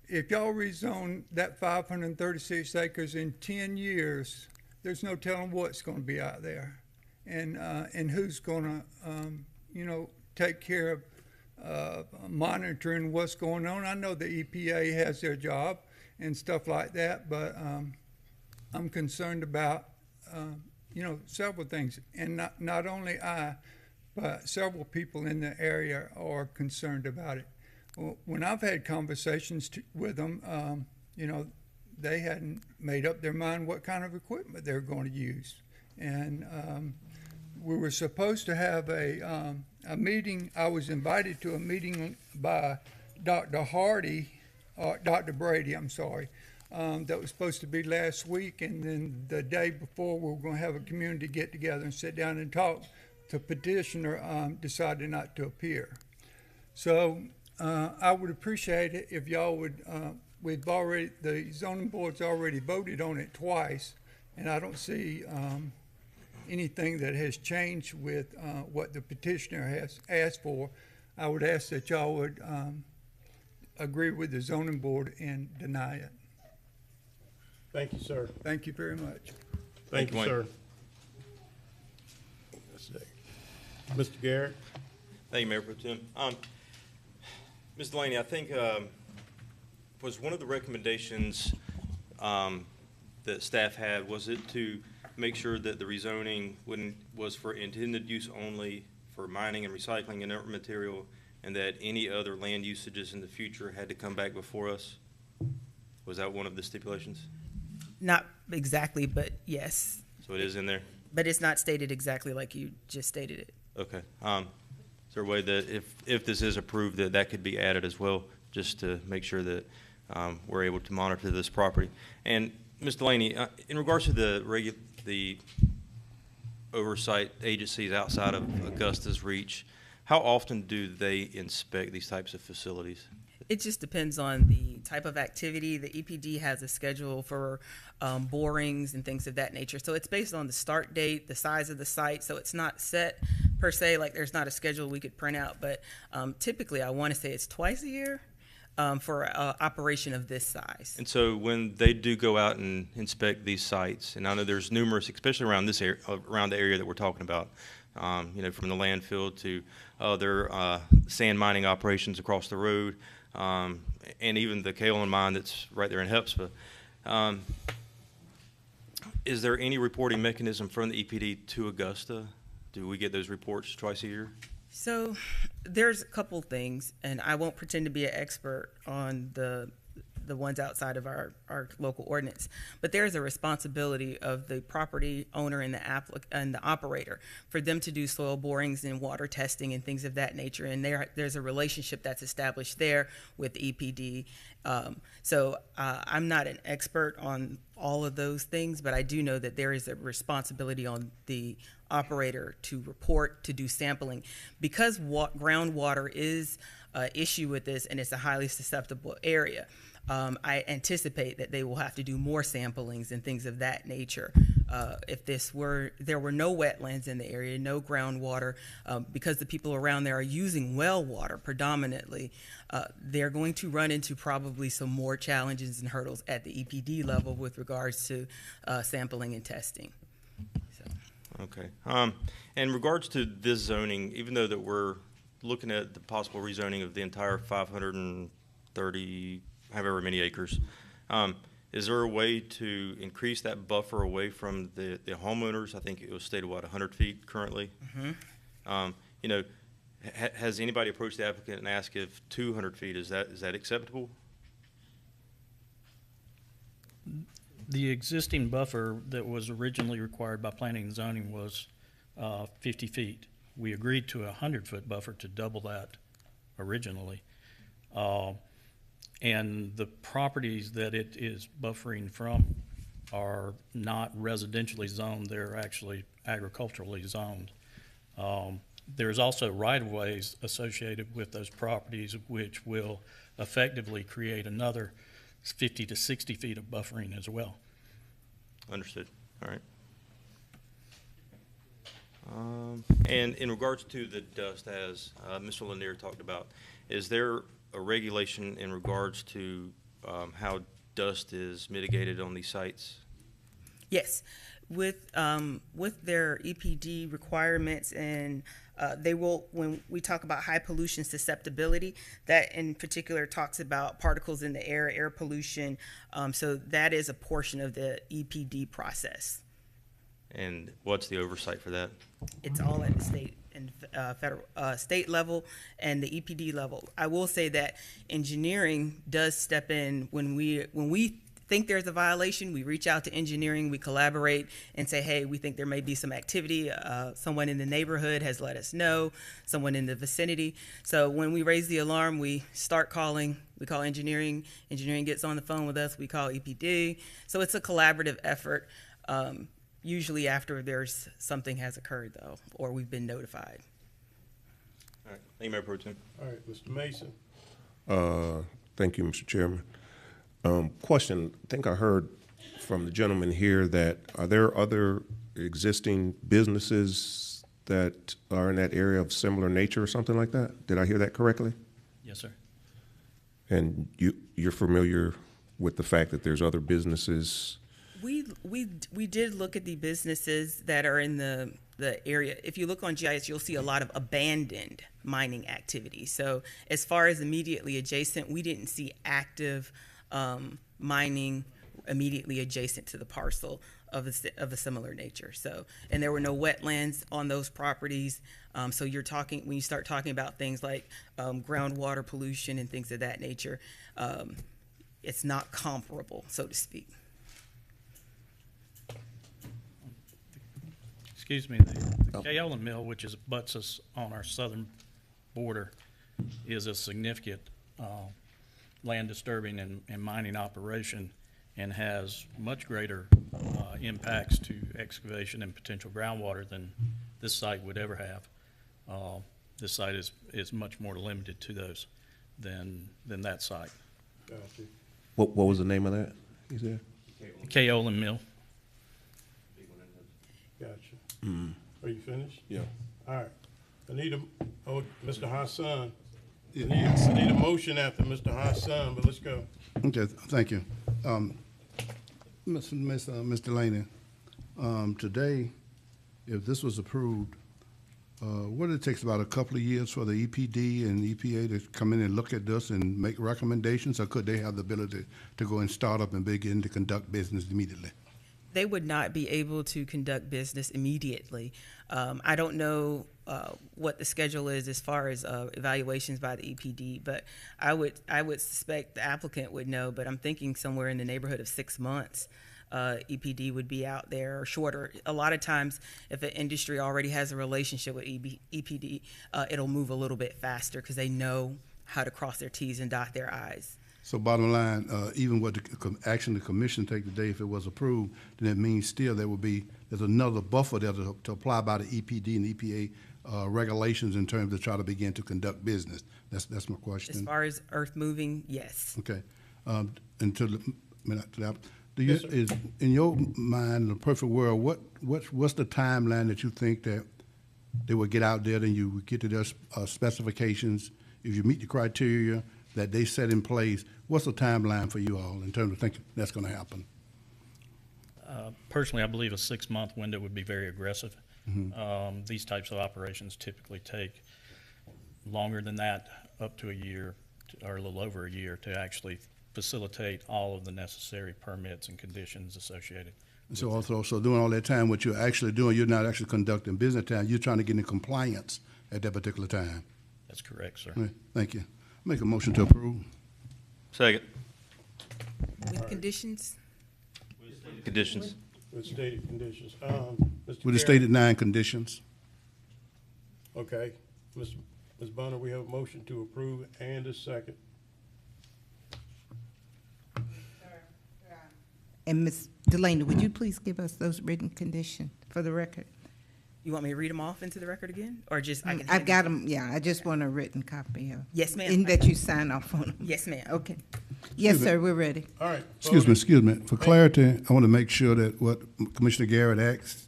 If y'all rezone that 536 acres in 10 years, there's no telling what's going to be out there. and who's going to, take care of monitoring what's going on. I know the EPA has their job and stuff like that, but I'm concerned about, several things. And not only I, but several people in the area are concerned about it. When I've had conversations with them, they hadn't made up their mind what kind of equipment they're going to use. And we were supposed to have a meeting. I was invited to a meeting by Dr. Brady, I'm sorry, that was supposed to be last week. And then the day before, we were going to have a community get together and sit down and talk. The petitioner decided not to appear. So I would appreciate it if y'all would, the zoning board's already voted on it twice, and I don't see anything that has changed with what the petitioner has asked for. I would ask that y'all would agree with the zoning board and deny it. Thank you, sir. Thank you very much. Thank you, sir. Mr. Garrett. Thank you, Mayor Pro Tem. Ms. Delaney, I think was one of the recommendations that staff had, was it to make sure that the rezoning was for intended use only for mining and recycling inert material, and that any other land usages in the future had to come back before us? Was that one of the stipulations? Not exactly, but yes. So it is in there? But it's not stated exactly like you just stated it. Okay. Is there a way that if this is approved, that could be added as well, just to make sure that we're able to monitor this property? And Ms. Delaney, in regards to the oversight agencies outside of Augusta's reach, how often do they inspect these types of facilities? It just depends on the type of activity. The EPD has a schedule for borings and things of that nature. So it's based on the start date, the size of the site. So it's not set per se, like there's not a schedule we could print out. But typically, I want to say it's twice a year for an operation of this size. And so when they do go out and inspect these sites, and I know there's numerous, especially around this area, around the area that we're talking about, from the landfill to other sand mining operations across the road, and even the kaolin mine that's right there in Hepzibah. Is there any reporting mechanism from the EPD to Augusta? Do we get those reports twice a year? So there's a couple things, and I won't pretend to be an expert on the ones outside of our local ordinance, but there's a responsibility of the property owner and the operator for them to do soil borings and water testing and things of that nature, and there's a relationship that's established there with EPD. So I'm not an expert on all of those things, but I do know that there is a responsibility on the operator to report, to do sampling, because groundwater is an issue with this, and it's a highly susceptible area. I anticipate that they will have to do more samplings and things of that nature. If there were no wetlands in the area, no groundwater, because the people around there are using well water predominantly, they're going to run into probably some more challenges and hurdles at the EPD level with regards to sampling and testing. So. Okay. In regards to this zoning, even though that we're looking at the possible rezoning of the entire 530 however many acres, is there a way to increase that buffer away from the homeowners? I think it was stated, 100 feet currently? Mm-hmm. Has anybody approached the applicant and asked if 200 feet, is that acceptable? The existing buffer that was originally required by planning and zoning was 50 feet. We agreed to a 100-foot buffer to double that originally. And the properties that it is buffering from are not residentially zoned, they're actually agriculturally zoned. There's also right-of-ways associated with those properties, which will effectively create another 50 to 60 feet of buffering as well. Understood. All right. And in regards to the dust, as Mr. Lanier talked about, is there a regulation in regards to how dust is mitigated on these sites? Yes. with their EPD requirements, and they will, when we talk about high pollution susceptibility, that in particular talks about particles in the air pollution. So that is a portion of the EPD process. And what's the oversight for that? It's all at the state and federal, state level and the EPD level. I will say that engineering does step in when we think there's a violation. We reach out to engineering, we collaborate and say, hey, we think there may be some activity. Someone in the neighborhood has let us know, someone in the vicinity. So when we raise the alarm, we start calling. We call engineering. Engineering gets on the phone with us. We call EPD. So it's a collaborative effort. Usually after there's something has occurred, though, or we've been notified. All right. Thank you, Mayor Pro Tem. All right, Mr. Mason. Thank you, Mr. Chairman. Question, I think I heard from the gentleman here that are there other existing businesses that are in that area of similar nature or something like that? Did I hear that correctly? Yes, sir. And you're familiar with the fact that there's other businesses? We did look at the businesses that are in the area. If you look on GIS, you'll see a lot of abandoned mining activity. So as far as immediately adjacent, we didn't see active mining immediately adjacent to the parcel of a similar nature. So, and there were no wetlands on those properties. So you're talking, when you start talking about things like groundwater pollution and things of that nature, it's not comparable, so to speak. Excuse me, the kaolin mill, which is butts us on our southern border, is a significant land disturbing and mining operation, and has much greater impacts to excavation and potential groundwater than this site would ever have. This site is much more limited to those than that site. Gotcha. What was the name of that? You said? Kaolin mill. Gotcha. Mm. Are you finished? Yeah. All right. I need Mr. Hassan. I need a motion after Mr. Hassan, but let's go. Okay, thank you. Ms. Delaney, today, if this was approved, what it takes about a couple of years for the EPD and EPA to come in and look at this and make recommendations, or could they have the ability to go and start up and begin to conduct business immediately? They would not be able to conduct business immediately. I don't know what the schedule is as far as evaluations by the EPD, but I would suspect the applicant would know, but I'm thinking somewhere in the neighborhood of 6 months. EPD would be out there, or shorter. A lot of times, if an industry already has a relationship with EPD, it'll move a little bit faster because they know how to cross their T's and dot their I's. So bottom line, even what the action the commission take today, if it was approved, then it means still there's another buffer there to apply by the EPD and EPA regulations in terms of try to begin to conduct business. That's my question. As far as earth moving, yes. Okay. And to that, is in your mind, in a perfect world, what's the timeline that you think that they would get out there and you would get to their specifications? If you meet the criteria that they set in place, what's the timeline for you all in terms of thinking that's going to happen? Personally, I believe a 6-month window would be very aggressive. Mm-hmm. These types of operations typically take longer than that, up to a year or a little over a year, to actually facilitate all of the necessary permits and conditions associated. So also, during all that time, what you're actually doing, you're not actually conducting business time, you're trying to get in compliance at that particular time. That's correct, sir. Okay, thank you. Make a motion to approve. Second. With conditions? Conditions. With stated conditions. Mr. With the Garrett? stated 9 conditions. Okay. Ms. Bonner, we have a motion to approve and a second. And Ms. Delaney, would you please give us those written conditions for the record? You want me to read them off into the record again, or just I can? I've got them. Yeah, I just want a written copy of. Yes, ma'am. And that you sign off on them. Yes, ma'am. Okay. Yes, sir. We're ready. All right. Excuse me. For clarity, I want to make sure that what Commissioner Garrett asked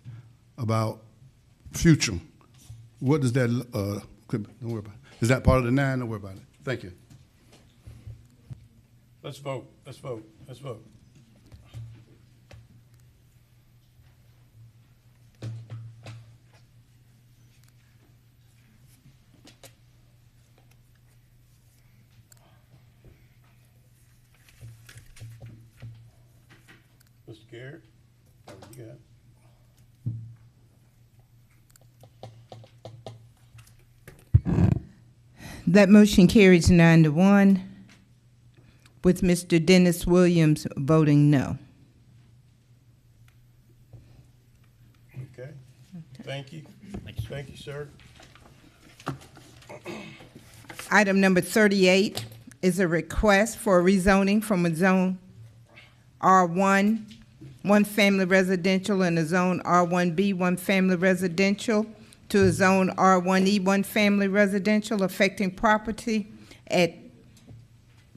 about future, what does that, don't worry about it. Is that part of the 9? Don't worry about it. Thank you. Let's vote. Let's vote. Let's vote. Garrett. Oh, you got it. That motion carries 9-1, with Mr. Dennis Williams voting no. Okay, thank you. Thank you, sir. Item number 38 is a request for rezoning from a zone R1, one-family residential, and a zone R1B, one-family residential, to a zone R1E, one-family residential, affecting property at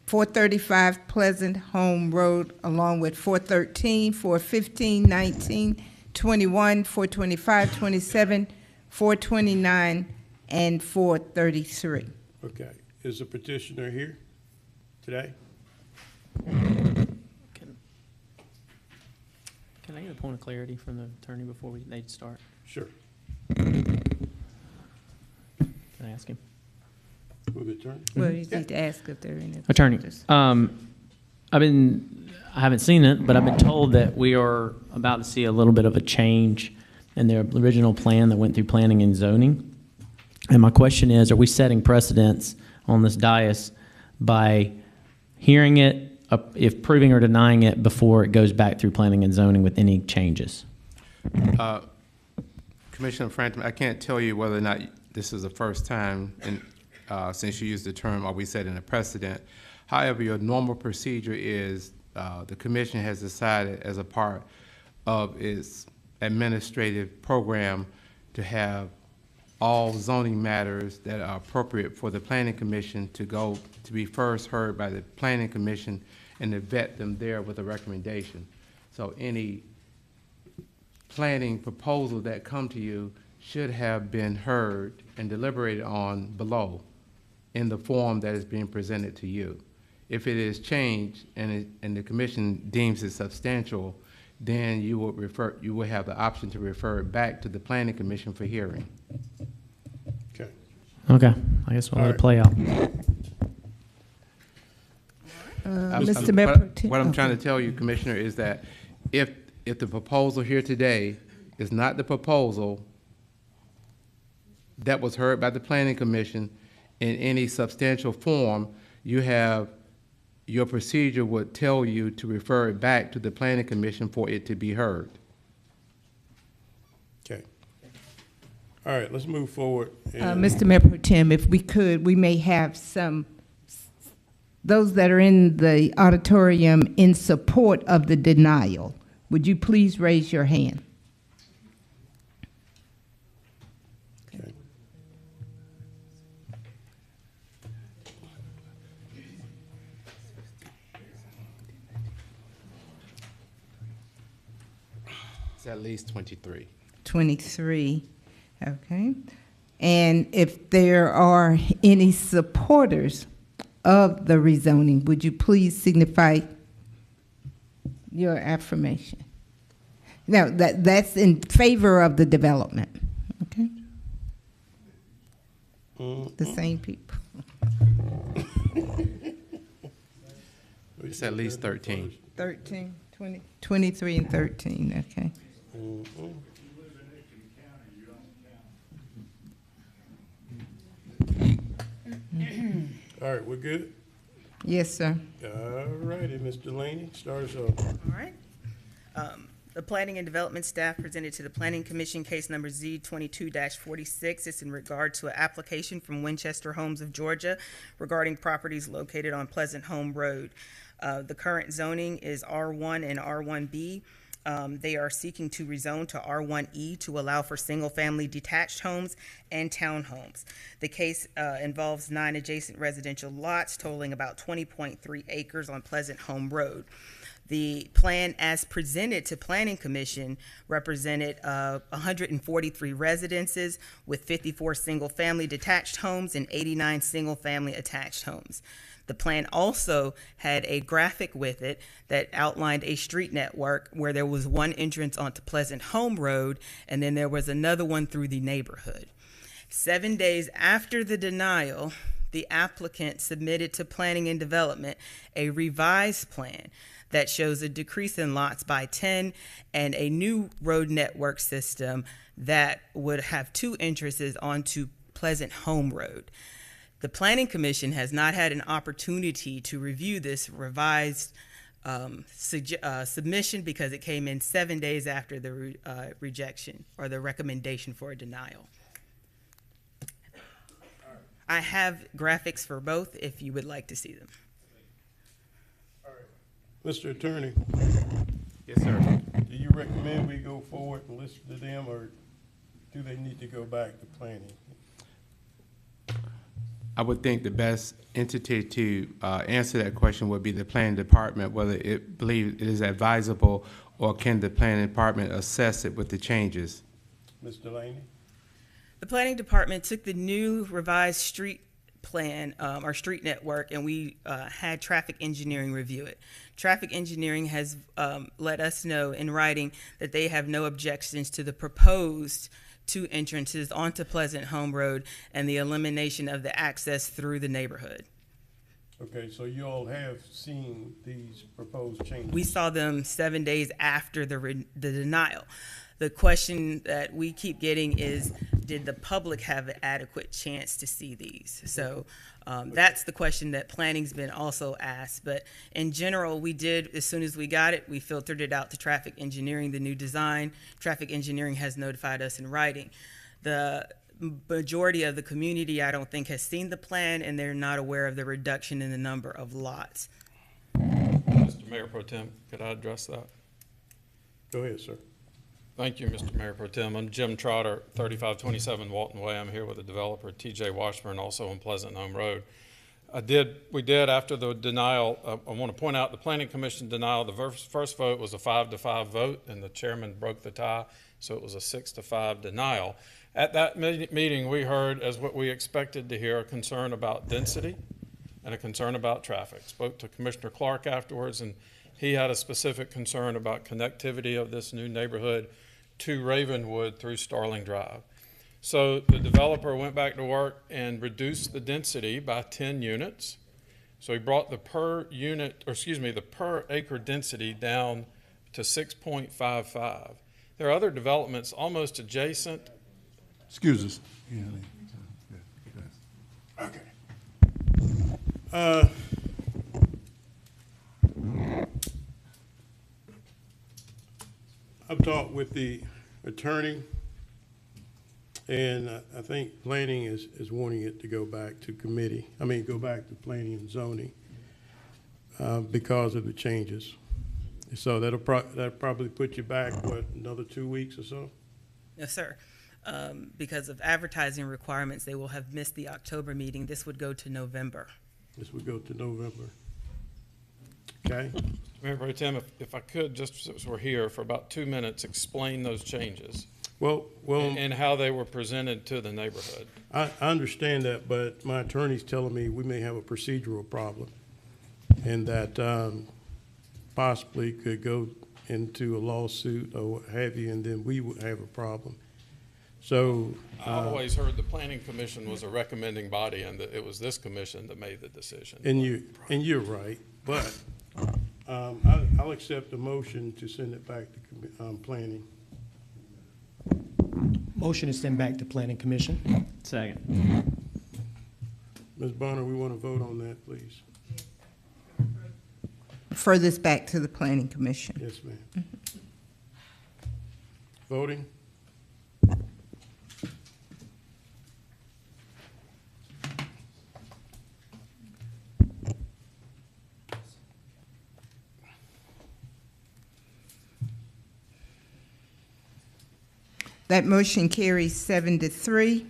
435 Pleasant Home Road, along with 413, 415, 19, 21, 425, 27, 429, and 433. Okay, is the petitioner here today? Can I get a point of clarity from the attorney before they start? Sure. Can I ask him? Who, the attorney? Well, you need to ask if there are any. Attorney, I haven't seen it, but I've been told that we are about to see a little bit of a change in the original plan that went through planning and zoning. And my question is, are we setting precedents on this dais by hearing it, if proving or denying it, before it goes back through planning and zoning with any changes? Commissioner Frampton, I can't tell you whether or not this is the first time, since you used the term, are we setting a precedent? However, your normal procedure is the commission has decided as a part of its administrative program to have all zoning matters that are appropriate for the planning commission to be first heard by the planning commission and to vet them there with a recommendation. So any planning proposal that come to you should have been heard and deliberated on below in the form that is being presented to you. If it is changed and the commission deems it substantial, then you will have the option to refer it back to the planning commission for hearing. Okay. Okay, I guess we'll let it play out. Mr. Mayor, what I'm trying to tell you, Commissioner, is that if the proposal here today is not the proposal that was heard by the planning commission in any substantial form, your procedure would tell you to refer it back to the planning commission for it to be heard. Okay. All right, let's move forward. Mr. Mayor Pro Tem, if we could, we may have those that are in the auditorium in support of the denial. Would you please raise your hand? Okay. It's at least 23. 23, okay. And if there are any supporters of the rezoning, would you please signify your affirmation? Now, that's in favor of the development, okay? The same people. It's at least 13. 13, 20, 23 and 13, okay. All right, we're good? Yes, sir. All righty, Ms. Delaney, start us off. All right. The Planning and Development staff presented to the Planning Commission case number Z22-46. It's in regard to an application from Winchester Homes of Georgia regarding properties located on Pleasant Home Road. The current zoning is R1 and R1B. They are seeking to rezone to R1E to allow for single-family detached homes and townhomes. The case involves 9 adjacent residential lots totaling about 20.3 acres on Pleasant Home Road. The plan as presented to Planning Commission represented 143 residences with 54 single-family detached homes and 89 single-family attached homes. The plan also had a graphic with it that outlined a street network where there was one entrance onto Pleasant Home Road, and then there was another one through the neighborhood. 7 days after the denial, the applicant submitted to Planning and Development a revised plan that shows a decrease in lots by 10 and a new road network system that would have 2 entrances onto Pleasant Home Road. The Planning Commission has not had an opportunity to review this revised submission because it came in 7 days after the rejection or the recommendation for a denial. I have graphics for both if you would like to see them. Mr. Attorney, Yes, sir. do you recommend we go forward and listen to them, or do they need to go back to planning? I would think the best entity to answer that question would be the planning department, whether it believes it is advisable or can the planning department assess it with the changes. Ms. Delaney? The planning department took the new revised street plan, our street network, and we had traffic engineering review it. Traffic engineering has let us know in writing that they have no objections to the proposed 2 entrances onto Pleasant Home Road and the elimination of the access through the neighborhood. Okay, so you all have seen these proposed changes? We saw them 7 days after the denial. The question that we keep getting is, did the public have an adequate chance to see these? So that's the question that planning's been also asked. But in general, we did, as soon as we got it, we filtered it out to traffic engineering, the new design. Traffic engineering has notified us in writing. The majority of the community, I don't think, has seen the plan, and they're not aware of the reduction in the number of lots. Mr. Mayor Pro Tem, could I address that? Go ahead, sir. Thank you, Mr. Mayor Pro Tem. I'm Jim Trotter, 3527 Walton Way. I'm here with the developer, TJ Washburn, also on Pleasant Home Road. We did, after the denial, I want to point out the Planning Commission denial, the first vote was a 5-5 vote, and the chairman broke the tie, so it was a 6-5 denial. At that meeting, we heard, as what we expected to hear, a concern about density and a concern about traffic. Spoke to Commissioner Clark afterwards, and he had a specific concern about connectivity of this new neighborhood to Ravenwood through Starling Drive. So the developer went back to work and reduced the density by 10 units. So he brought the per acre density down to 6.55. There are other developments almost adjacent. Excuse us. Okay. I've talked with the attorney, and I think planning is wanting it to go back to committee. Go back to planning and zoning because of the changes. So that'll probably put you back, what, another 2 weeks or so? Yes, sir. Because of advertising requirements, they will have missed the October meeting. This would go to November. This would go to November. Okay. Mayor Pro Tem, if I could, just as we're here for about 2 minutes, explain those changes. Well, and how they were presented to the neighborhood. I understand that, but my attorney's telling me we may have a procedural problem, and that possibly could go into a lawsuit or what have you, and then we would have a problem. So I've always heard the Planning Commission was a recommending body, and that it was this commission that made the decision. And you're right, but I'll accept the motion to send it back to planning. Motion to send back to Planning Commission. Second. Ms. Bonner, we want to vote on that, please. Refer this back to the Planning Commission. Yes, ma'am. Voting? That motion carries 7-3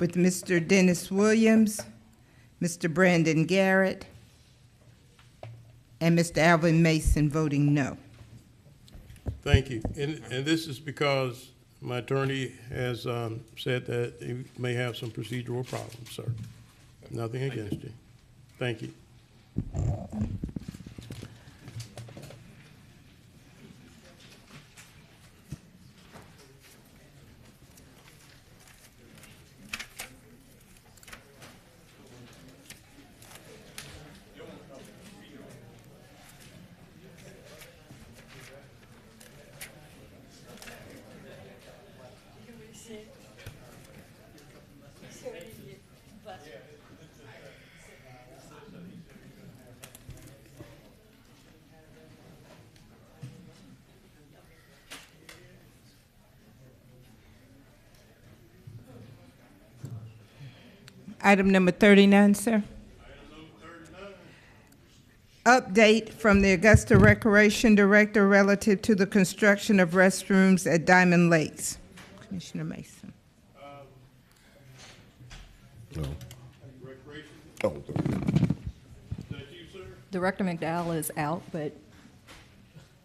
with Mr. Dennis Williams, Mr. Brandon Garrett, and Mr. Alvin Mason voting no. Thank you. And this is because my attorney has said that he may have some procedural problems, sir. Nothing against you. Thank you. Item number 39, sir. Update from the Augusta Recreation Director relative to the construction of restrooms at Diamond Lakes. Commissioner Mason. Director McDowell is out, but,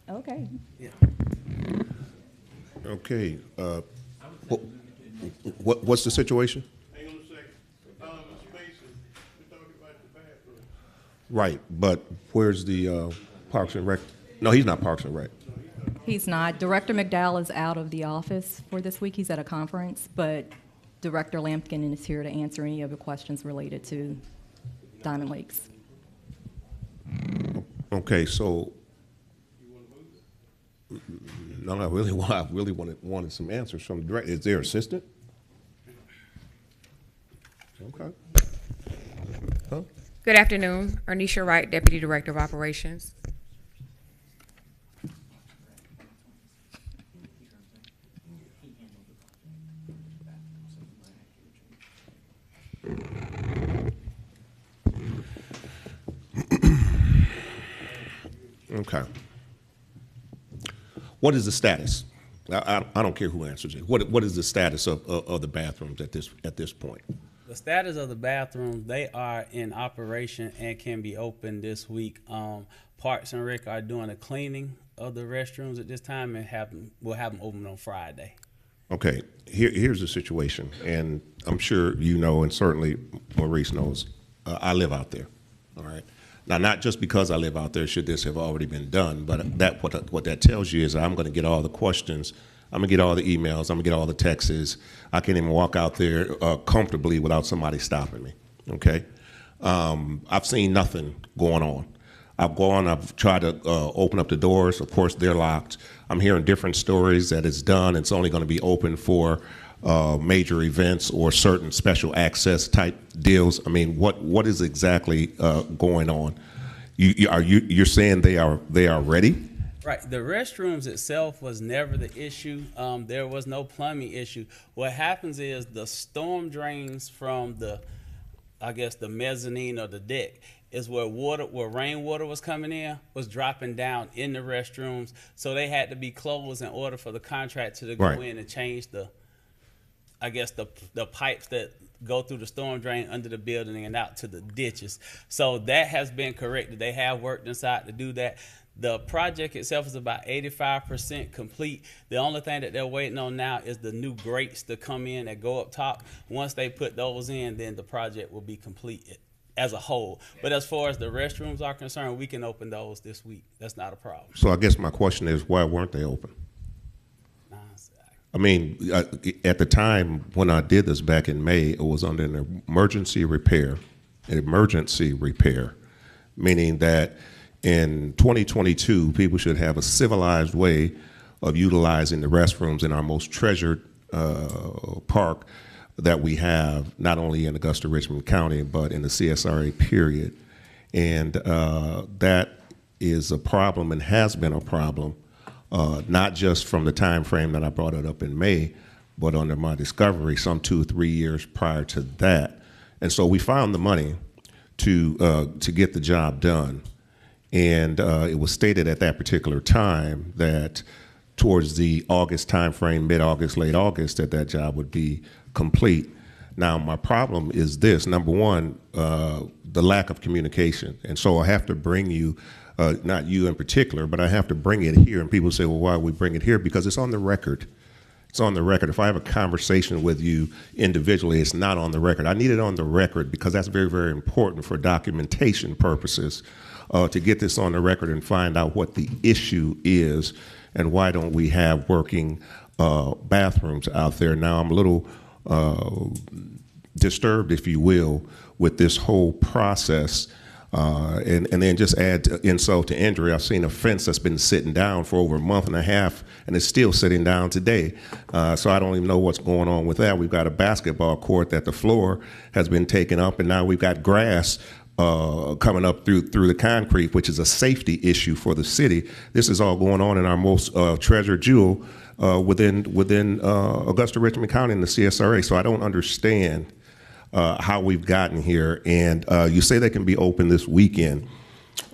okay. Okay, what's the situation? Hang on a second. Mr. Mason, we're talking about the bathroom. Right, but where's the Parks and Rec? No, he's not Parks and Rec. He's not. Director McDowell is out of the office for this week. He's at a conference, but Director Lampkin is here to answer any of the questions related to Diamond Lakes. Okay, so no, I really wanted some answers from the director. Is there assistant? Okay. Huh? Good afternoon. Ernisha Wright, Deputy Director of Operations. Okay. What is the status? I don't care who answers it. What is the status of the bathrooms at this point? The status of the bathrooms, they are in operation and can be opened this week. Parks and Rec are doing a cleaning of the restrooms at this time and we'll have them open on Friday. Okay, here's the situation, and I'm sure you know, and certainly Maurice knows, I live out there, all right? Now, not just because I live out there should this have already been done, but what that tells you is I'm going to get all the questions, I'm going to get all the emails, I'm going to get all the texts. I can't even walk out there comfortably without somebody stopping me, okay? I've seen nothing going on. I've tried to open up the doors. Of course, they're locked. I'm hearing different stories that it's done. It's only going to be open for major events or certain special access type deals. I mean, what is exactly going on? You're saying they are ready? Right. The restrooms itself was never the issue. There was no plumbing issue. What happens is the storm drains from the mezzanine or the deck is where rainwater was coming in, was dropping down in the restrooms. So they had to be closed in order for the contractor to go in and change the pipes that go through the storm drain under the building and out to the ditches. So that has been corrected. They have worked inside to do that. The project itself is about 85% complete. The only thing that they're waiting on now is the new grates to come in that go up top. Once they put those in, then the project will be completed as a whole. But as far as the restrooms are concerned, we can open those this week. That's not a problem. So I guess my question is, why weren't they open? I mean, at the time when I did this back in May, it was under an emergency repair, meaning that in 2022, people should have a civilized way of utilizing the restrooms in our most treasured park that we have, not only in Augusta, Richmond County, but in the CSRA period. And that is a problem and has been a problem, not just from the time frame that I brought it up in May, but under my discovery some 2 or 3 years prior to that. And so we found the money to get the job done. And it was stated at that particular time that towards the August timeframe, mid-August, late August, that job would be complete. Now, my problem is this. Number one, the lack of communication. And so I have to bring you, not you in particular, but I have to bring it here. And people say, well, why we bring it here? Because it's on the record. It's on the record. If I have a conversation with you individually, it's not on the record. I need it on the record because that's very, very important for documentation purposes, to get this on the record and find out what the issue is and why don't we have working bathrooms out there. Now, I'm a little disturbed, if you will, with this whole process. And then just add insult to injury. I've seen a fence that's been sitting down for over a month and a half, and it's still sitting down today. So I don't even know what's going on with that. We've got a basketball court that the floor has been taken up, and now we've got grass coming up through the concrete, which is a safety issue for the city. This is all going on in our most treasured jewel within Augusta, Richmond County and the CSRA. So I don't understand how we've gotten here. And you say they can be open this weekend.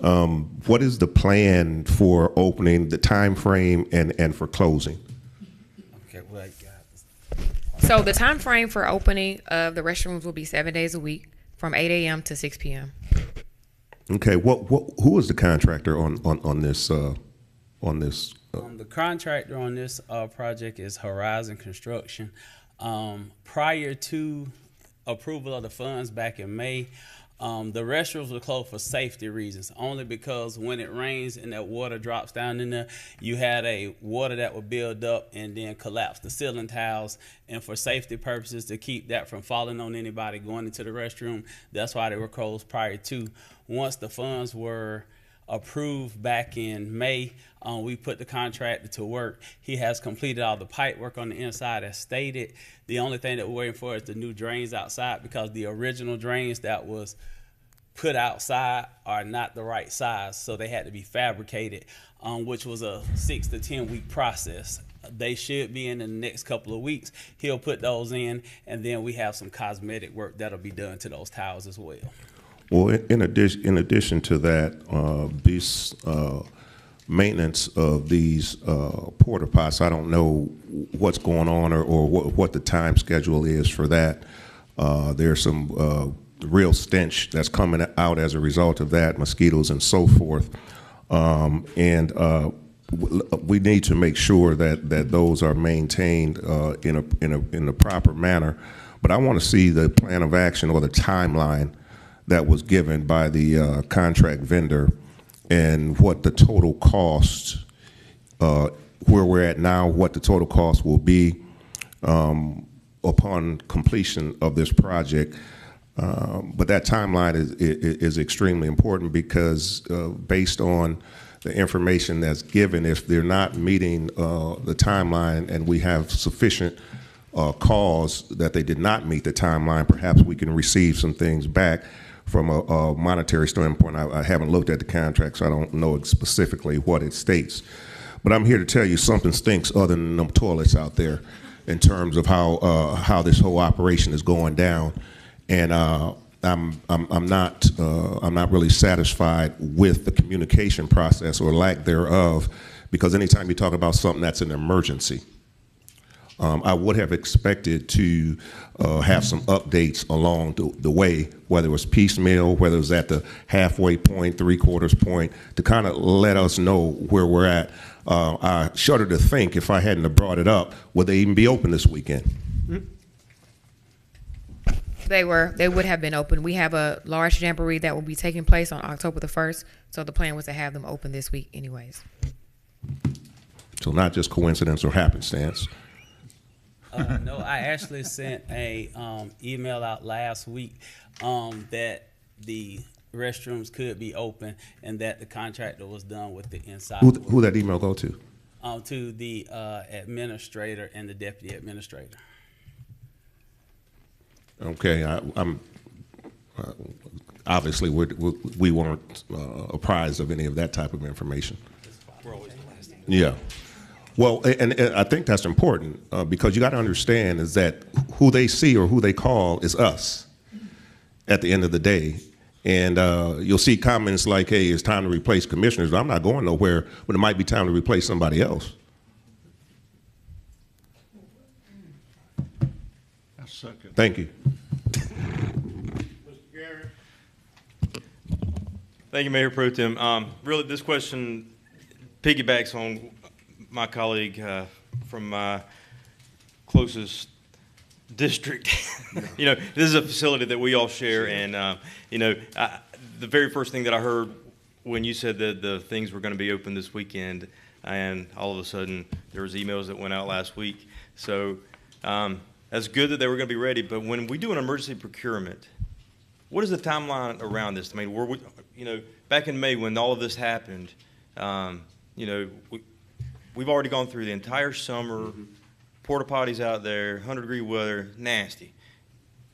What is the plan for opening, the time frame, and for closing? Okay, well, So the time frame for opening of the restrooms will be 7 days a week from 8 a.m. to 6 p.m. Okay, who is the contractor on this? The contractor on this project is Horizon Construction. Prior to approval of the funds back in May, the restrooms were closed for safety reasons, only because when it rains and that water drops down in there, you had a water that would build up and then collapse the ceiling tiles. And for safety purposes, to keep that from falling on anybody going into the restroom, that's why they were closed prior to. Once the funds were approved back in May, we put the contractor to work. He has completed all the pipe work on the inside as stated. The only thing that we're waiting for is the new drains outside, because the original drains that was put outside are not the right size, so they had to be fabricated, which was a 6 to 10 week process. They should be in the next couple of weeks. He'll put those in, and then we have some cosmetic work that'll be done to those tiles as well. Well, in addition to that, this maintenance of these porta pots, I don't know what's going on or what the time schedule is for that. There's some real stench that's coming out as a result of that, mosquitoes and so forth. We need to make sure that those are maintained in a proper manner. But I want to see the plan of action or the timeline that was given by the contract vendor, and what the total cost, where we're at now, what the total cost will be upon completion of this project. But that timeline is extremely important, because based on the information that's given, if they're not meeting the timeline and we have sufficient cause that they did not meet the timeline, perhaps we can receive some things back. From a monetary standpoint, I haven't looked at the contract, so I don't know specifically what it states. But I'm here to tell you something stinks other than them toilets out there, in terms of how this whole operation is going down. And I'm not really satisfied with the communication process or lack thereof, because anytime you talk about something that's an emergency, I would have expected to have some updates along the way, whether it was piecemeal, whether it was at the halfway point, 3/4 point, to kind of let us know where we're at. I shudder to think, if I hadn't have brought it up, would they even be open this weekend? They would have been open. We have a large jamboree that will be taking place on October the 1st, so the plan was to have them open this week anyways. So not just coincidence or happenstance. No, I actually sent a email out last week that the restrooms could be open and that the contractor was done with the inside. Who that email go to? To the administrator and the deputy administrator. Okay, I'm obviously we weren't apprised of any of that type of information. Yeah. Well, and I think that's important, because you got to understand is that who they see or who they call is us at the end of the day. And you'll see comments like, hey, it's time to replace commissioners. I'm not going nowhere, but it might be time to replace somebody else. Thank you. Thank you, Mayor Pro Tem. Really, this question piggybacks on my colleague from my closest district. You know, this is a facility that we all share, and you know, the very first thing that I heard when you said that the things were going to be open this weekend, and all of a sudden there was emails that went out last week. So that's good that they were going to be ready. But when we do an emergency procurement, what is the timeline around this? I mean, were we, you know, back in May when all of this happened, you know, we've already gone through the entire summer, porta potties out there, 100-degree weather, nasty.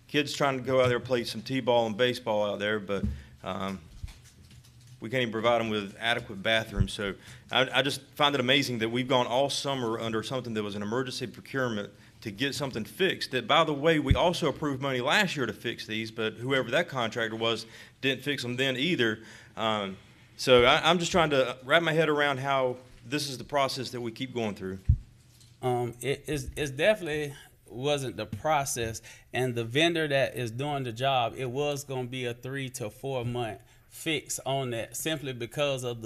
Kids trying to go out there and play some t-ball and baseball out there, but we can't even provide them with adequate bathrooms. So I just find it amazing that we've gone all summer under something that was an emergency procurement to get something fixed. That, by the way, we also approved money last year to fix these, but whoever that contractor was didn't fix them then either. So I'm just trying to wrap my head around how this is the process that we keep going through. It's definitely wasn't the process, and the vendor that is doing the job, it was going to be a 3 to 4 month fix on that, simply because of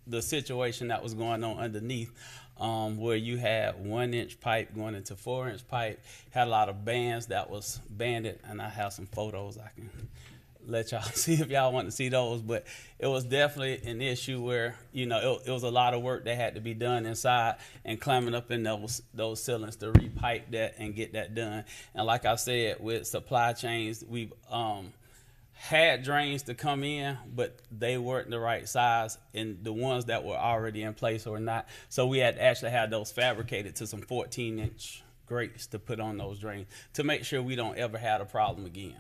the situation that was going on underneath, where you had 1-inch pipe going into 4-inch pipe, had a lot of bands that was banded, and I have some photos I can let y'all see if y'all want to see those. But it was definitely an issue where, you know, it was a lot of work that had to be done inside and climbing up in those ceilings to repipe that and get that done. And like I said, with supply chains, we've had drains to come in, but they weren't the right size, and the ones that were already in place or not. So we had to actually have those fabricated to some 14-inch grates to put on those drains to make sure we don't ever have a problem again.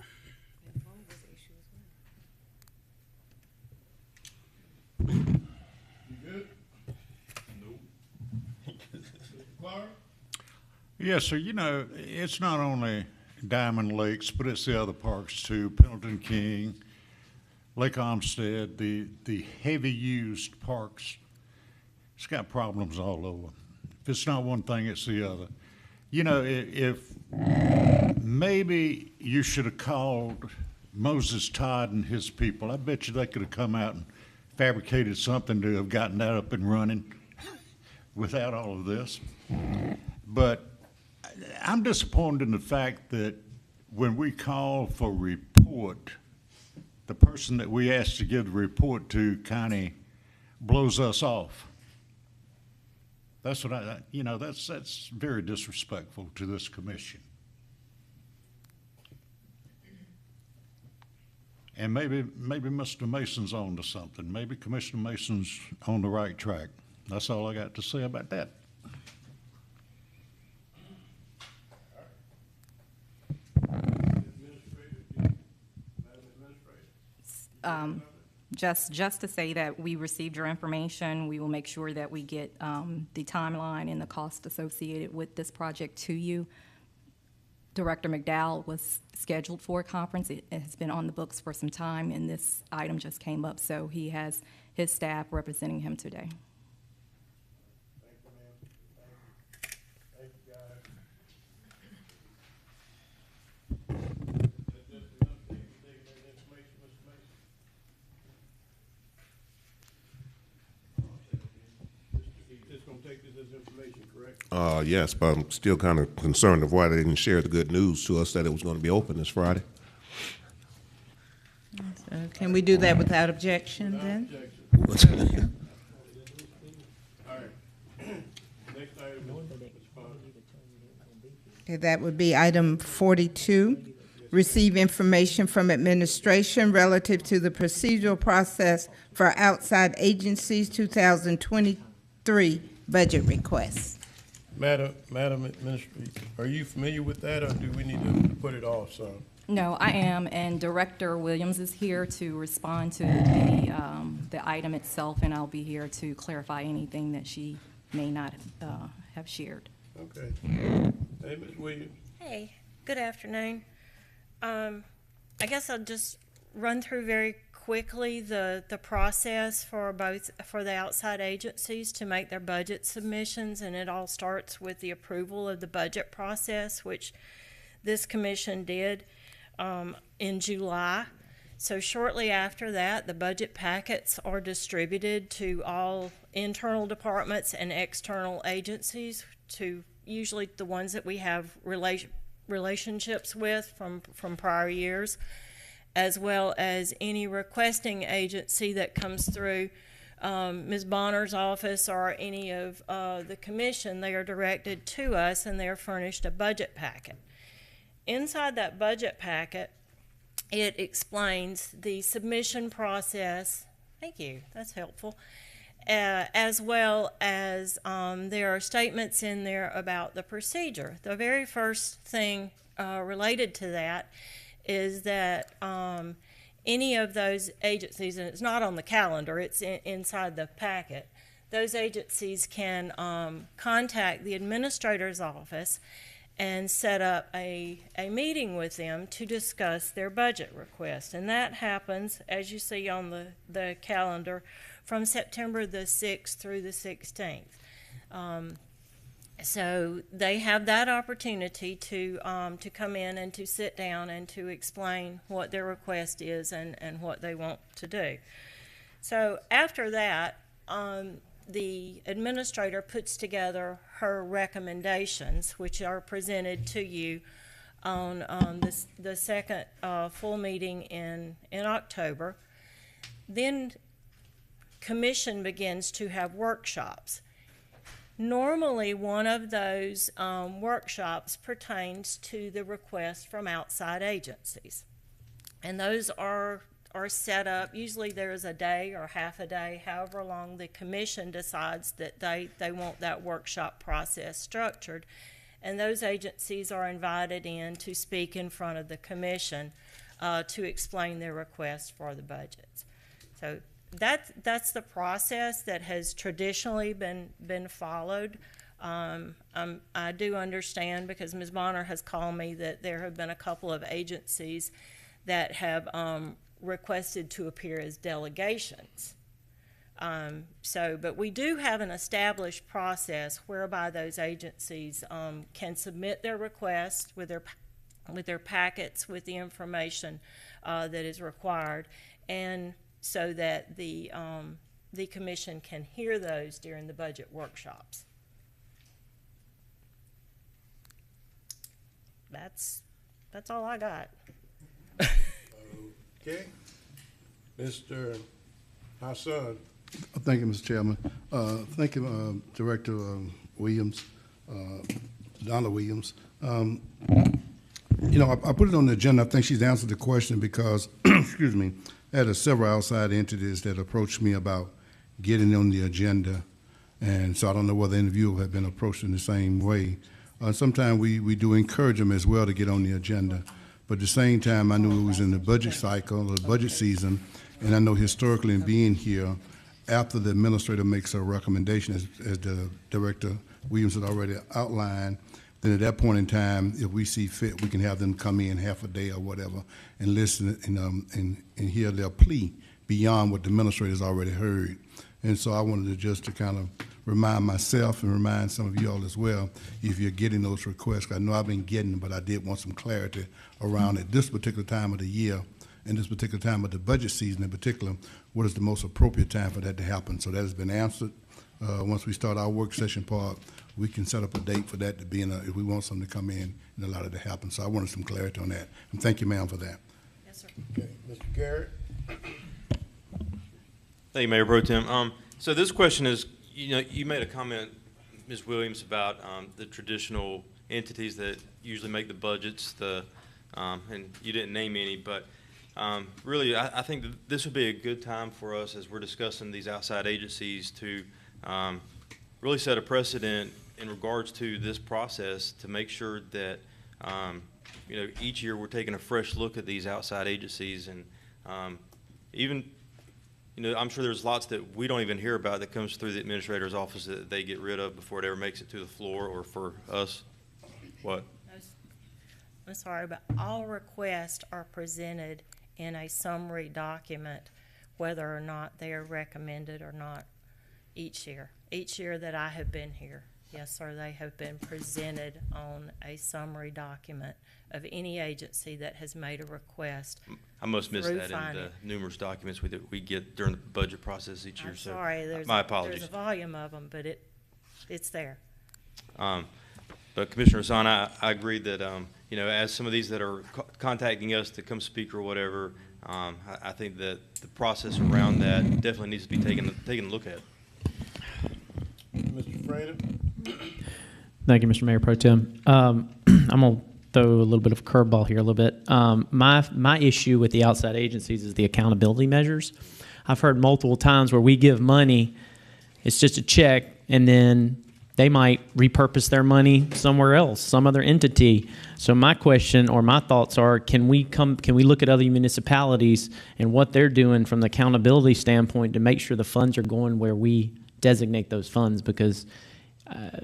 Yes, sir. You know, it's not only Diamond Lakes, but it's the other parks too. Pendleton King, Lake Olmsted, the heavy used parks. It's got problems all over. If it's not one thing, it's the other. You know, if maybe you should have called Moses Todd and his people. I bet you they could have come out and fabricated something to have gotten that up and running without all of this. But I'm disappointed in the fact that when we call for report, the person that we asked to give the report to kind of blows us off. That's what that's very disrespectful to this commission. And maybe Mr. Mason's on to something. Maybe Commissioner Mason's on the right track. That's all I got to say about that. Just to say that we received your information. We will make sure that we get the timeline and the cost associated with this project to you. Director McDowell was scheduled for a conference. It has been on the books for some time, and this item just came up, so he has his staff representing him today. Thank you, ma'am. Thank you, guys. Just gonna take this as information, correct? Yes, but I'm still kind of concerned of why they didn't share the good news to us that it was going to be open this Friday. Can we do that without objection then? Objection. All right. Next item. Okay, that would be item 42. Receive information from administration relative to the procedural process for outside agencies 2023 budget requests. Madam Administrator, are you familiar with that, or do we need to put it off some? No, I am, and Director Williams is here to respond to the item itself, and I'll be here to clarify anything that she may not have shared. Okay. Hey, Ms. Williams. Hey, good afternoon. I guess I'll just run through very quickly the process for the outside agencies to make their budget submissions, and it all starts with the approval of the budget process, which this commission did in July. So shortly after that, the budget packets are distributed to all internal departments and external agencies, to usually the ones that we have relationships with from prior years, as well as any requesting agency that comes through Ms. Bonner's office or any of the commission. They are directed to us, and they are furnished a budget packet. Inside that budget packet, it explains the submission process. Thank you, that's helpful. As well as there are statements in there about the procedure. The very first thing related to that is that any of those agencies, and it's not on the calendar, it's inside the packet, those agencies can contact the administrator's office and set up a meeting with them to discuss their budget request. And that happens, as you see on the calendar, from September the 6th through the 16th. So they have that opportunity to come in and to sit down and to explain what their request is and what they want to do. So after that, the administrator puts together her recommendations, which are presented to you on the second full meeting in October. Then commission begins to have workshops. Normally, one of those workshops pertains to the request from outside agencies. And those are set up, usually there's a day or half a day, however long the commission decides that they want that workshop process structured. And those agencies are invited in to speak in front of the commission to explain their request for the budgets. So that's the process that has traditionally been followed. I do understand, because Ms. Bonner has called me, that there have been a couple of agencies that have requested to appear as delegations. But we do have an established process whereby those agencies can submit their request with their packets with the information that is required, and so that the commission can hear those during the budget workshops. That's all I got. Okay. Mr. Hassan. Thank you, Mr. Chairman. Thank you, Director Williams, Donna Williams. I put it on the agenda. I think she's answered the question because, excuse me, I had several outside entities that approached me about getting on the agenda, and so I don't know whether any of you have been approached in the same way. Sometimes we do encourage them as well to get on the agenda. But at the same time, I knew it was in the budget cycle, or the budget season, and I know historically in being here, after the administrator makes a recommendation, as the Director Williams had already outlined, then at that point in time, if we see fit, we can have them come in half a day or whatever and listen and hear their plea beyond what the administrator's already heard. And so I wanted to kind of remind myself and remind some of you all as well, if you're getting those requests. I know I've been getting them, but I did want some clarity around at this particular time of the year and this particular time of the budget season in particular, what is the most appropriate time for that to happen. So that has been answered. Once we start our work session part, we can set up a date for that to be if we want something to come in and allow it to happen. So I wanted some clarity on that. And thank you, ma'am, for that. Yes, sir. Okay, Mr. Garrett. Thank you, Mayor Pro Tem. So this question is, you made a comment, Ms. Williams, about the traditional entities that usually make the budgets, and you didn't name any, but really I think that this would be a good time for us, as we're discussing these outside agencies, to really set a precedent in regards to this process, to make sure that each year we're taking a fresh look at these outside agencies, and even I'm sure there's lots that we don't even hear about that comes through the administrator's office that they get rid of before it ever makes it to the floor, or for us. What? I'm sorry, but all requests are presented in a summary document, whether or not they are recommended or not, each year. Each year that I have been here, yes, sir, they have been presented on a summary document of any agency that has made a request. I must miss that in the numerous documents we get during the budget process each year. I'm sorry, my apologies. There's a volume of them, but it's there. But Commissioner Hassan, I agree that as some of these that are contacting us to come speak or whatever, I think that the process around that definitely needs to be taken a look at. Mr. Frater. Thank you, Mr. Mayor Pro Tem. I'm going to throw a little bit of a curveball here a little bit. My issue with the outside agencies is the accountability measures. I've heard multiple times where we give money, it's just a check, and then they might repurpose their money somewhere else, some other entity. So my question or my thoughts are, can we look at other municipalities and what they're doing from the accountability standpoint to make sure the funds are going where we designate those funds? Because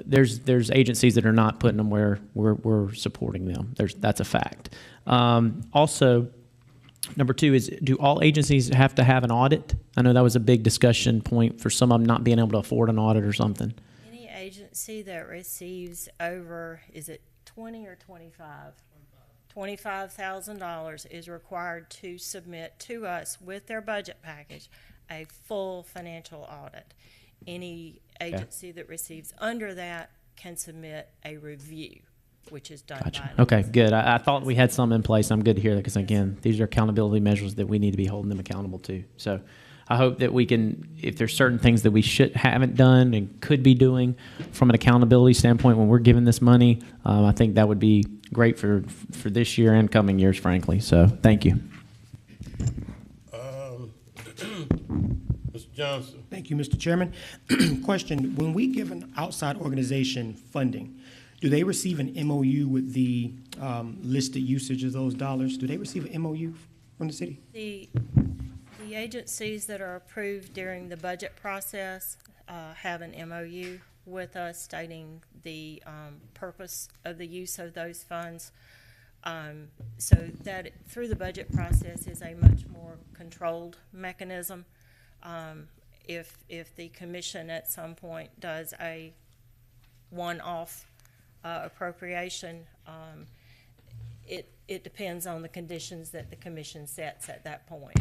there's agencies that are not putting them where we're supporting them. That's a fact. Also, number two is, do all agencies have to have an audit? I know that was a big discussion point for some of them not being able to afford an audit or something. Any agency that receives over, is it 20 or 25? $25,000 is required to submit to us with their budget package a full financial audit. Any agency that receives under that can submit a review, which is done by an Okay, good. I thought we had some in place. I'm good to hear that because, again, these are accountability measures that we need to be holding them accountable to. So I hope that we can, if there's certain things that we haven't done and could be doing from an accountability standpoint when we're giving this money, I think that would be great for this year and coming years, frankly. So thank you. Mr. Johnson. Thank you, Mr. Chairman. Question, when we give an outside organization funding, do they receive an MOU with the listed usage of those dollars? Do they receive an MOU from the city? The agencies that are approved during the budget process have an MOU with us stating the purpose of the use of those funds. So that through the budget process is a much more controlled mechanism. If the commission at some point does a one-off appropriation, it depends on the conditions that the commission sets at that point.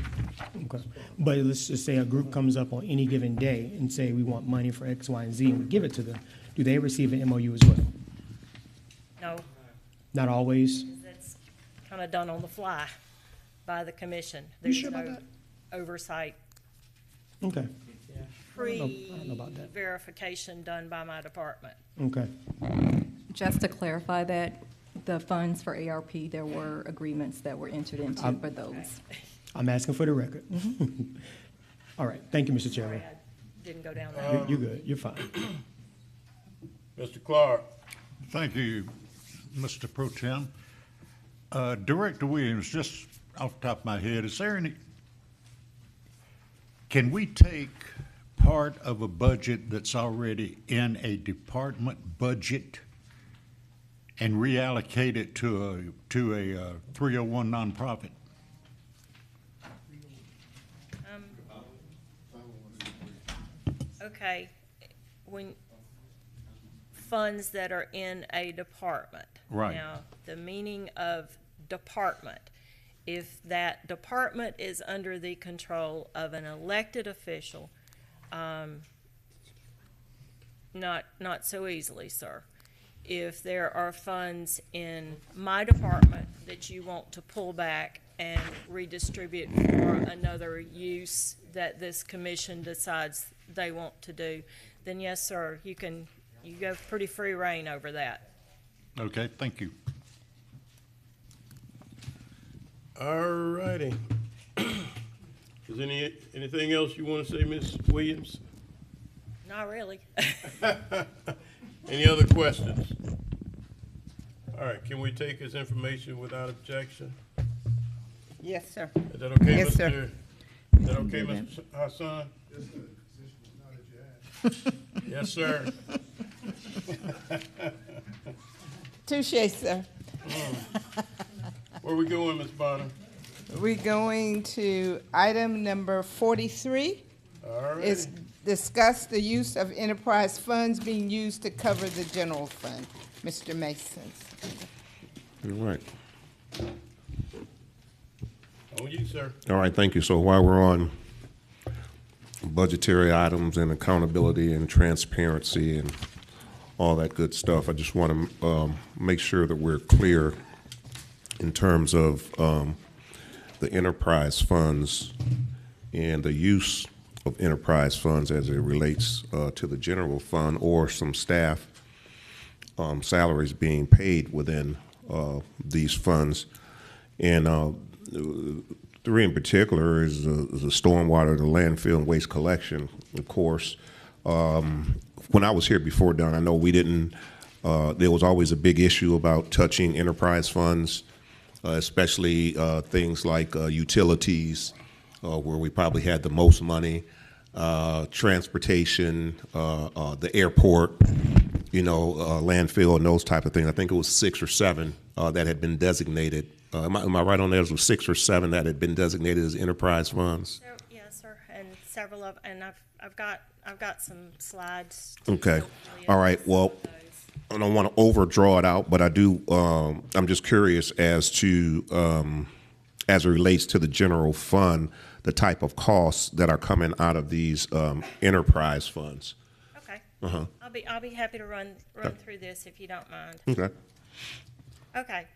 Okay. But let's just say a group comes up on any given day and say we want money for X, Y, and Z, and we give it to them. Do they receive an MOU as well? No. Not always? That's kind of done on the fly by the commission. You There's sure about no that? oversight. Okay. I don't know about that. Pre-verification done by my department. Okay. Just to clarify that, the funds for ARP, there were agreements that were entered into for those. I'm asking for the record. All right. Thank you, Mr. Chairman. Sorry, I didn't go down that. You're good. You're fine. Mr. Clark. Thank you, Mr. Pro Tem. Director Williams, just off the top of my head, is there any, can we take part of a budget that's already in a department budget and reallocate it to a 301 nonprofit? Okay, when funds that are in a department. Right. Now, the meaning of department, if that department is under the control of an elected official, not so easily, sir. If there are funds in my department that you want to pull back and redistribute for another use that this commission decides they want to do, then yes, sir, you go pretty free reign over that. Okay, thank you. All righty. Is anything else you want to say, Ms. Williams? Not really. Any other questions? All right, can we take this information without objection? Yes, sir. Is that okay, Yes, Mr.? sir. Is that okay, Mr. Hassan? Yes, sir. Touche, sir. Where we going, Ms. Bonner? We're going to item number 43. All right. It's discuss the use of enterprise funds being used to cover the general fund. Mr. Mason. All right. On you, sir. All right, thank you. So while we're on budgetary items and accountability and transparency and all that good stuff, I just want to make sure that we're clear in terms of the enterprise funds and the use of enterprise funds as it relates to the general fund or some staff salaries being paid within these funds. And three in particular is the stormwater, the landfill, and waste collection, of course. When I was here before, Don, I know we didn't, there was always a big issue about touching enterprise funds, especially things like utilities, where we probably had the most money, transportation, the airport, landfill and those type of things. I think it was 6 or 7 that had been designated. Am I right on that? It was 6 or 7 that had been designated as enterprise funds. Yes, sir, and several of, and I've got some slides. Okay. All right. Well, I don't want to overdraw it out, but I do. I'm just curious as to, as it relates to the general fund, the type of costs that are coming out of these enterprise funds. Okay. Uh-huh. I'll be happy to run through this if you don't mind. Okay. Okay.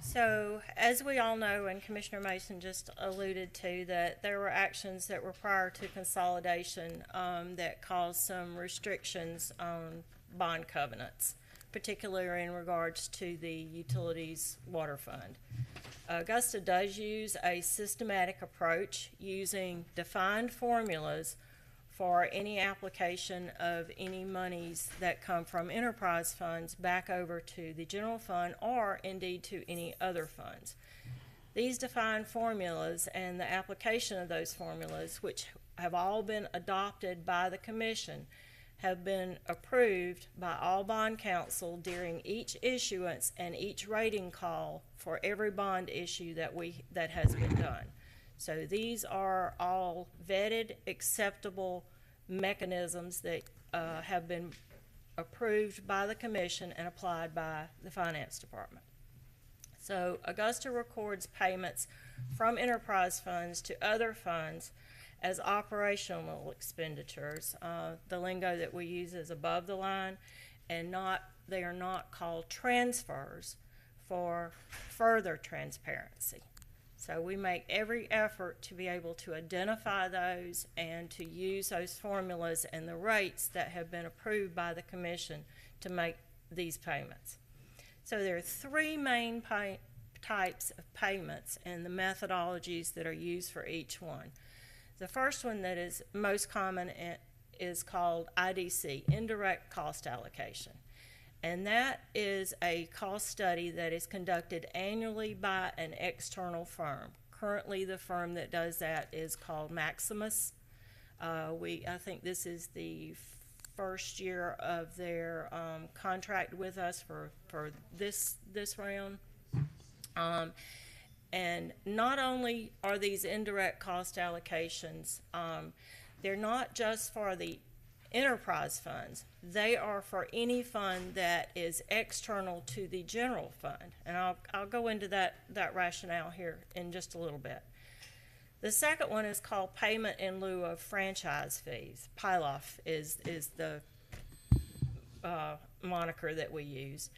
So, as we all know, and Commissioner Mason just alluded to, that there were actions that were prior to consolidation that caused some restrictions on bond covenants, particularly in regards to the utilities water fund. Augusta does use a systematic approach using defined formulas for any application of any monies that come from enterprise funds back over to the general fund or indeed to any other funds. These defined formulas and the application of those formulas, which have all been adopted by the Commission, have been approved by all bond counsel during each issuance and each rating call for every bond issue that has been done. So these are all vetted, acceptable mechanisms that have been approved by the Commission and applied by the Finance Department. So Augusta records payments from enterprise funds to other funds as operational expenditures. The lingo that we use is above the line, and they are not called transfers for further transparency. So we make every effort to be able to identify those and to use those formulas and the rates that have been approved by the Commission to make these payments. So there are 3 main types of payments and the methodologies that are used for each one. The first one that is most common is called IDC, Indirect Cost Allocation. And that is a cost study that is conducted annually by an external firm. Currently, the firm that does that is called Maximus. I think this is the first year of their contract with us for this round. And not only are these indirect cost allocations, they're not just for the enterprise funds. They are for any fund that is external to the general fund. And I'll go into that rationale here in just a little bit. The second one is called payment in lieu of franchise fees. PILOF is the moniker that we use.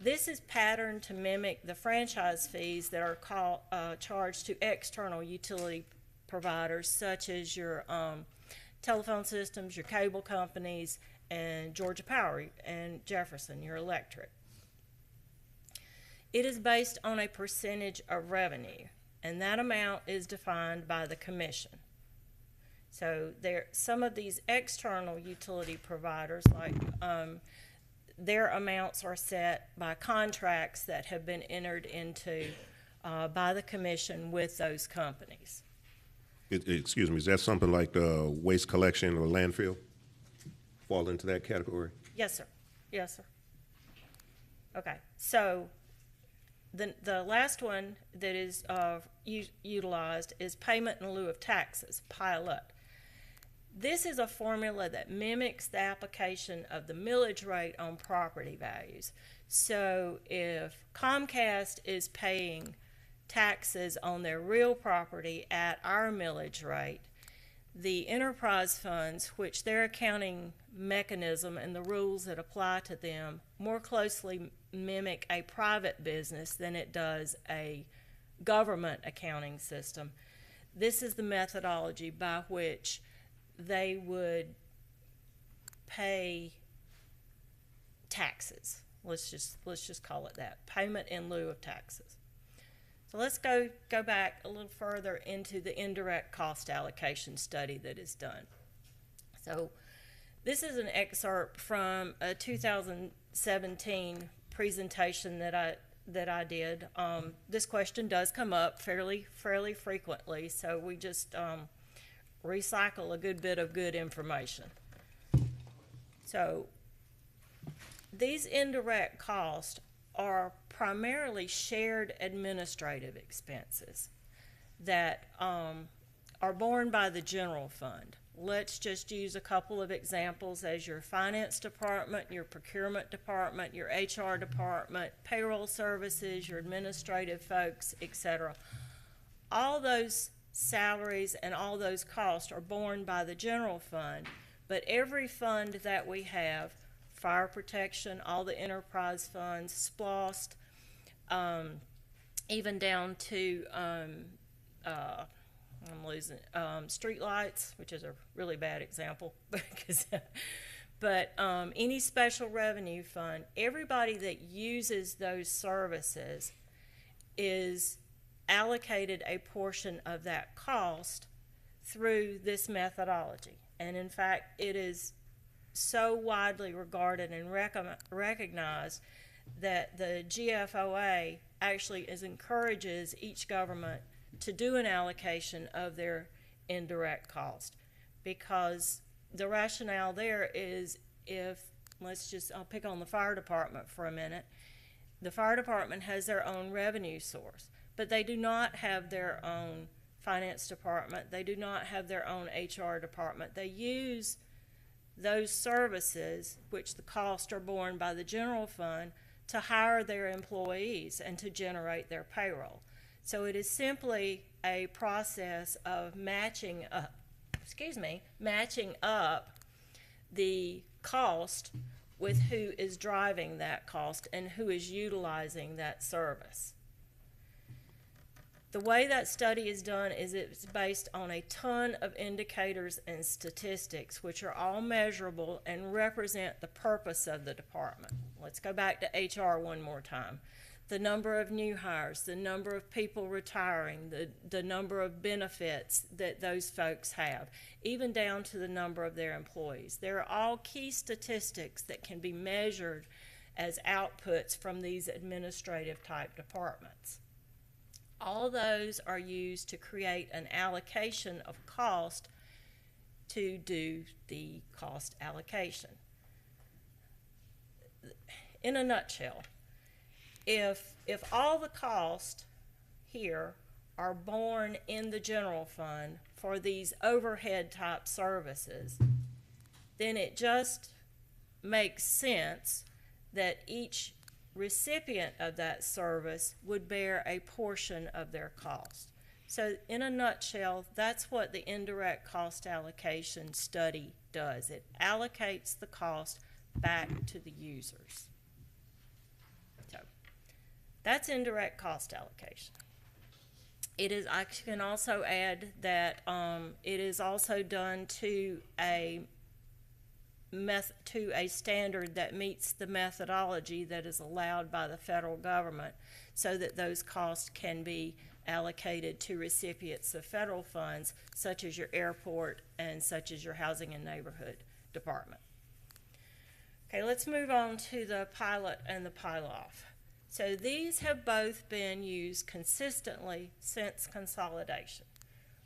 This is patterned to mimic the franchise fees that are charged to external utility providers, such as your telephone systems, your cable companies, and Georgia Power and Jefferson, your electric. It is based on a percentage of revenue, and that amount is defined by the Commission. So some of these external utility providers, like their amounts are set by contracts that have been entered into by the Commission with those companies. Excuse me, is that something like the waste collection or landfill? Fall into that category? Yes, sir. Yes, sir. Okay, so the last one that is utilized is payment in lieu of taxes, PILOT. This is a formula that mimics the application of the millage rate on property values. So if Comcast is paying taxes on their real property at our millage rate, the enterprise funds, which their accounting mechanism and the rules that apply to them more closely mimic a private business than it does a government accounting system. This is the methodology by which they would pay taxes. Let's just call it that. Payment in lieu of taxes. So let's go back a little further into the indirect cost allocation study that is done. So this is an excerpt from a 2017 presentation that I did. This question does come up fairly frequently, so we just recycle a good bit of good information. So these indirect costs are primarily shared administrative expenses that are borne by the general fund. Let's just use a couple of examples as your finance department, your procurement department, your HR department, payroll services, your administrative folks, etc. All those salaries and all those costs are borne by the general fund, but every fund that we have, fire protection, all the enterprise funds, SPLOST, even down to street lights, which is a really bad example, but any special revenue fund, everybody that uses those services is allocated a portion of that cost through this methodology. And in fact, it is so widely regarded and recognized that the GFOA actually encourages each government to do an allocation of their indirect cost, because the rationale there is I'll pick on the fire department for a minute. The fire department has their own revenue source, but they do not have their own finance department. They do not have their own HR department. They use those services, which the costs are borne by the general fund, to hire their employees and to generate their payroll. So it is simply a process of matching up the cost with who is driving that cost and who is utilizing that service. The way that study is done is it's based on a ton of indicators and statistics, which are all measurable and represent the purpose of the department. Let's go back to HR one more time. The number of new hires, the number of people retiring, the number of benefits that those folks have, even down to the number of their employees. They're all key statistics that can be measured as outputs from these administrative type departments. All those are used to create an allocation of cost to do the cost allocation. In a nutshell, if all the costs here are borne in the general fund for these overhead type services, then it just makes sense that each recipient of that service would bear a portion of their cost. So in a nutshell, that's what the indirect cost allocation study does. It allocates the cost back to the users. So that's indirect cost allocation. I can also add that it is also done to a standard that meets the methodology that is allowed by the federal government, so that those costs can be allocated to recipients of federal funds, such as your airport and such as your housing and neighborhood department. Okay, let's move on to the pilot and the pile-off. So these have both been used consistently since consolidation.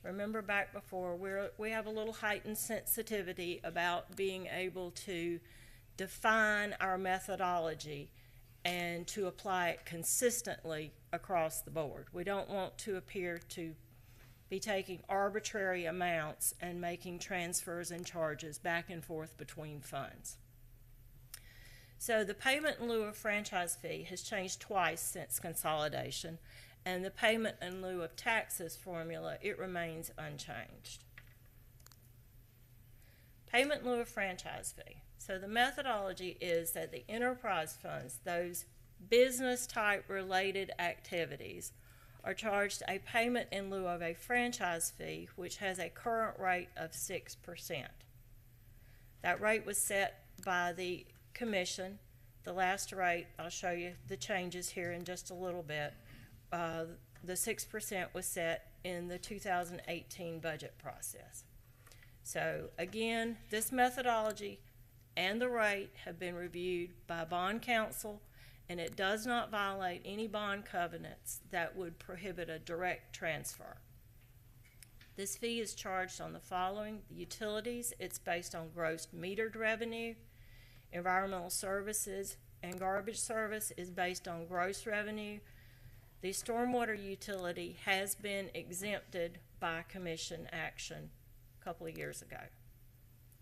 Remember back before, we have a little heightened sensitivity about being able to define our methodology and to apply it consistently across the board. We don't want to appear to be taking arbitrary amounts and making transfers and charges back and forth between funds. So the payment in lieu of franchise fee has changed twice since consolidation, and the payment in lieu of taxes formula, it remains unchanged. Payment in lieu of franchise fee. So the methodology is that the enterprise funds, those business type related activities, are charged a payment in lieu of a franchise fee, which has a current rate of 6%. That rate was set by the commission. The last rate, I'll show you the changes here in just a little bit. The 6% was set in the 2018 budget process. So again, this methodology and the rate have been reviewed by bond counsel, and it does not violate any bond covenants that would prohibit a direct transfer. This fee is charged on the following: the utilities, it's based on gross metered revenue. Environmental services and garbage service is based on gross revenue. The stormwater utility has been exempted by commission action a couple of years ago.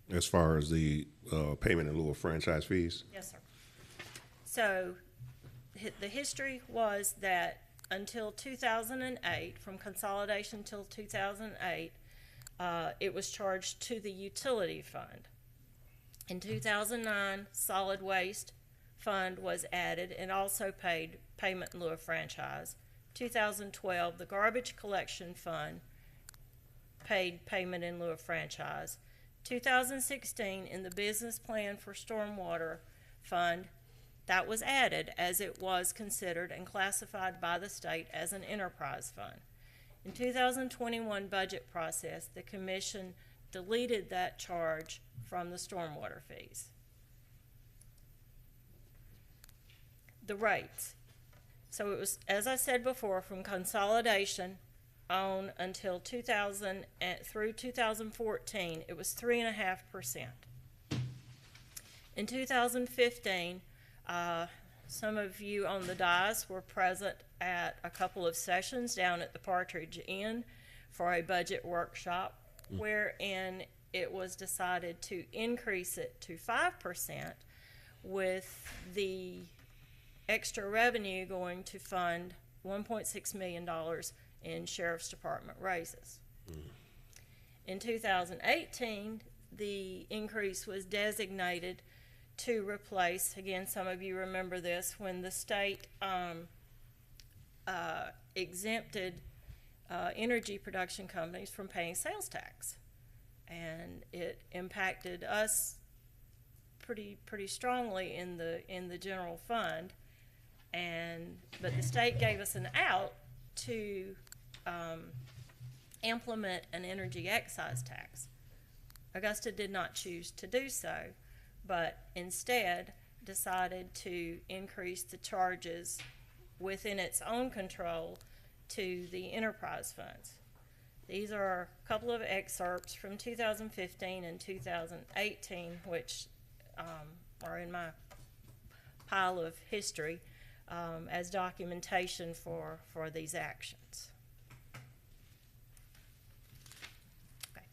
As far as the payment in lieu of franchise fees? Yes, sir. So the history was that until 2008, from consolidation till 2008, it was charged to the utility fund. In 2009, solid waste fund was added and also paid payment in lieu of franchise. 2012, the garbage collection fund paid payment in lieu of franchise. 2016, in the business plan for stormwater fund, that was added as it was considered and classified by the state as an enterprise fund. In 2021 budget process, the commission deleted that charge from the stormwater fees. The rates. So it was, as I said before, from consolidation on until 2000 through 2014, it was 3.5%. In 2015, some of you on the dais were present at a couple of sessions down at the Partridge Inn for a budget workshop, wherein it was decided to increase it to 5%, with the extra revenue going to fund $1.6 million in Sheriff's Department raises. In 2018, the increase was designated to replace, again, some of you remember this, when the state exempted energy production companies from paying sales tax. And it impacted us pretty strongly in the general fund. But the state gave us an out to implement an energy excise tax. Augusta did not choose to do so, but instead decided to increase the charges within its own control to the enterprise funds. These are a couple of excerpts from 2015 and 2018, which are in my pile of history as documentation for these actions. Okay.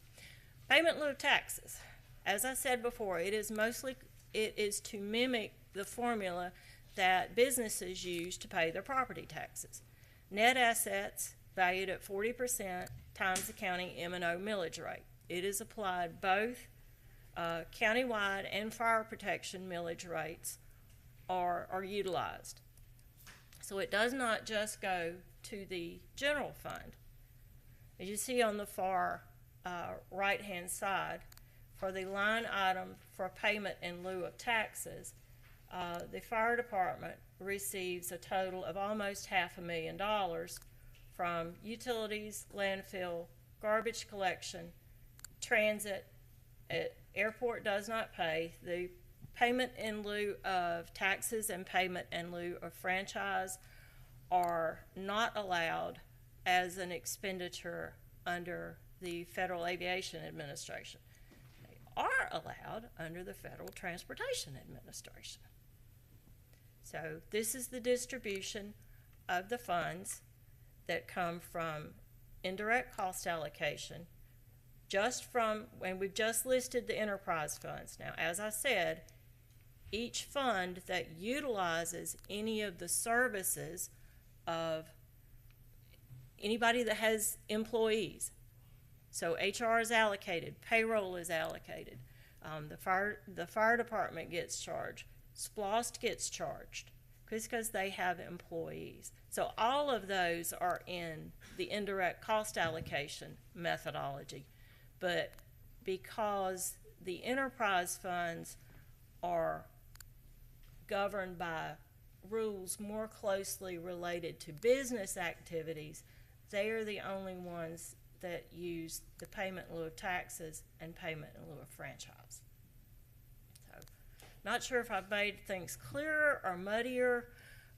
Payment in lieu of taxes. As I said before, it is to mimic the formula that businesses use to pay their property taxes. Net assets valued at 40% times the county M&O millage rate. It is applied both countywide and fire protection millage rates are utilized. So it does not just go to the general fund. As you see on the far right-hand side, for the line item for payment in lieu of taxes, the fire department receives a total of almost $500,000 from utilities, landfill, garbage collection, transit. Airport does not pay. The payment in lieu of taxes and payment in lieu of franchise are not allowed as an expenditure under the Federal Aviation Administration. They are allowed under the Federal Transportation Administration. So this is the distribution of the funds that come from indirect cost allocation, and we've just listed the enterprise funds. Now, as I said, each fund that utilizes any of the services of anybody that has employees. So HR is allocated, payroll is allocated, the fire department gets charged, SPLOST gets charged, because they have employees. So all of those are in the indirect cost allocation methodology. But because the enterprise funds are governed by rules more closely related to business activities, they are the only ones that use the payment in lieu of taxes and payment in lieu of franchise. So, not sure if I've made things clearer or muddier,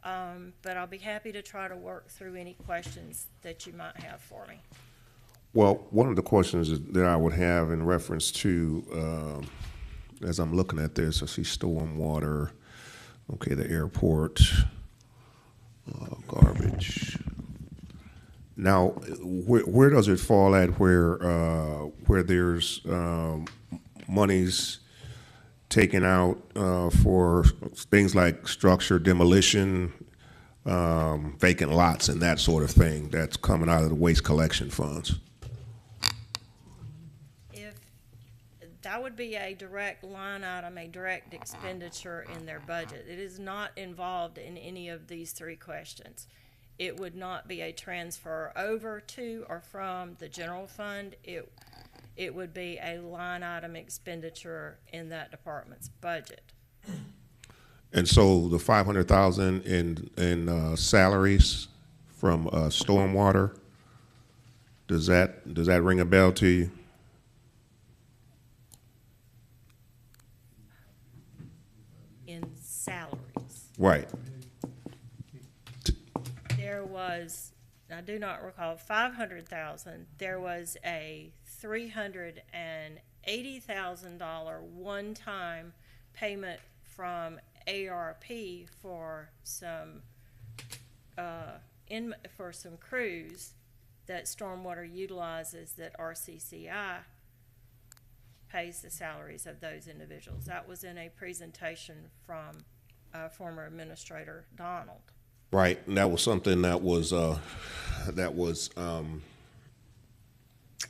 but I'll be happy to try to work through any questions that you might have for me. Well, one of the questions that I would have in reference to as I'm looking at this, I see stormwater, okay, the airport, garbage. Now, where does it fall at where there's monies taken out for things like structure demolition, vacant lots, and that sort of thing that's coming out of the waste collection funds? If that would be a direct line item, a direct expenditure in their budget. It is not involved in any of these three questions. It would not be a transfer over to or from the general fund. It would be a line item expenditure in that department's budget. And so the 500,000 in salaries from stormwater, does that ring a bell to you? In salaries. Right. There was, I do not recall, 500,000. There was a $380,000 one-time payment from ARP for some crews that stormwater utilizes that RCCI pays the salaries of those individuals. That was in a presentation from former Administrator Donald. Right, and that was something that was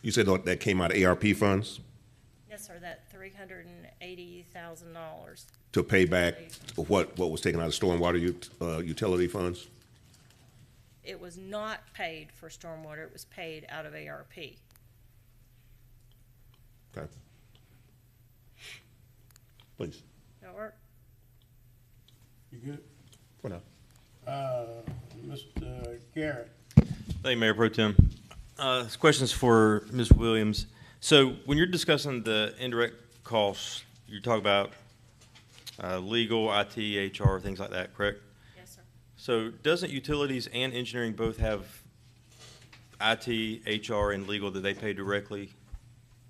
you said that came out of ARP funds Yes, sir, that $380,000. to pay back what was taken out of stormwater utility funds? It was not paid for stormwater, it was paid out of ARP. Okay. Please. That work? You good? For now. Mr. Garrett. Thank you, Mayor Pro Tem. This question's for Ms. Williams. So when you're discussing the indirect costs, you're talking about legal, IT, HR, things like that, correct? Yes, sir. So doesn't utilities and engineering both have IT, HR, and legal that they pay directly?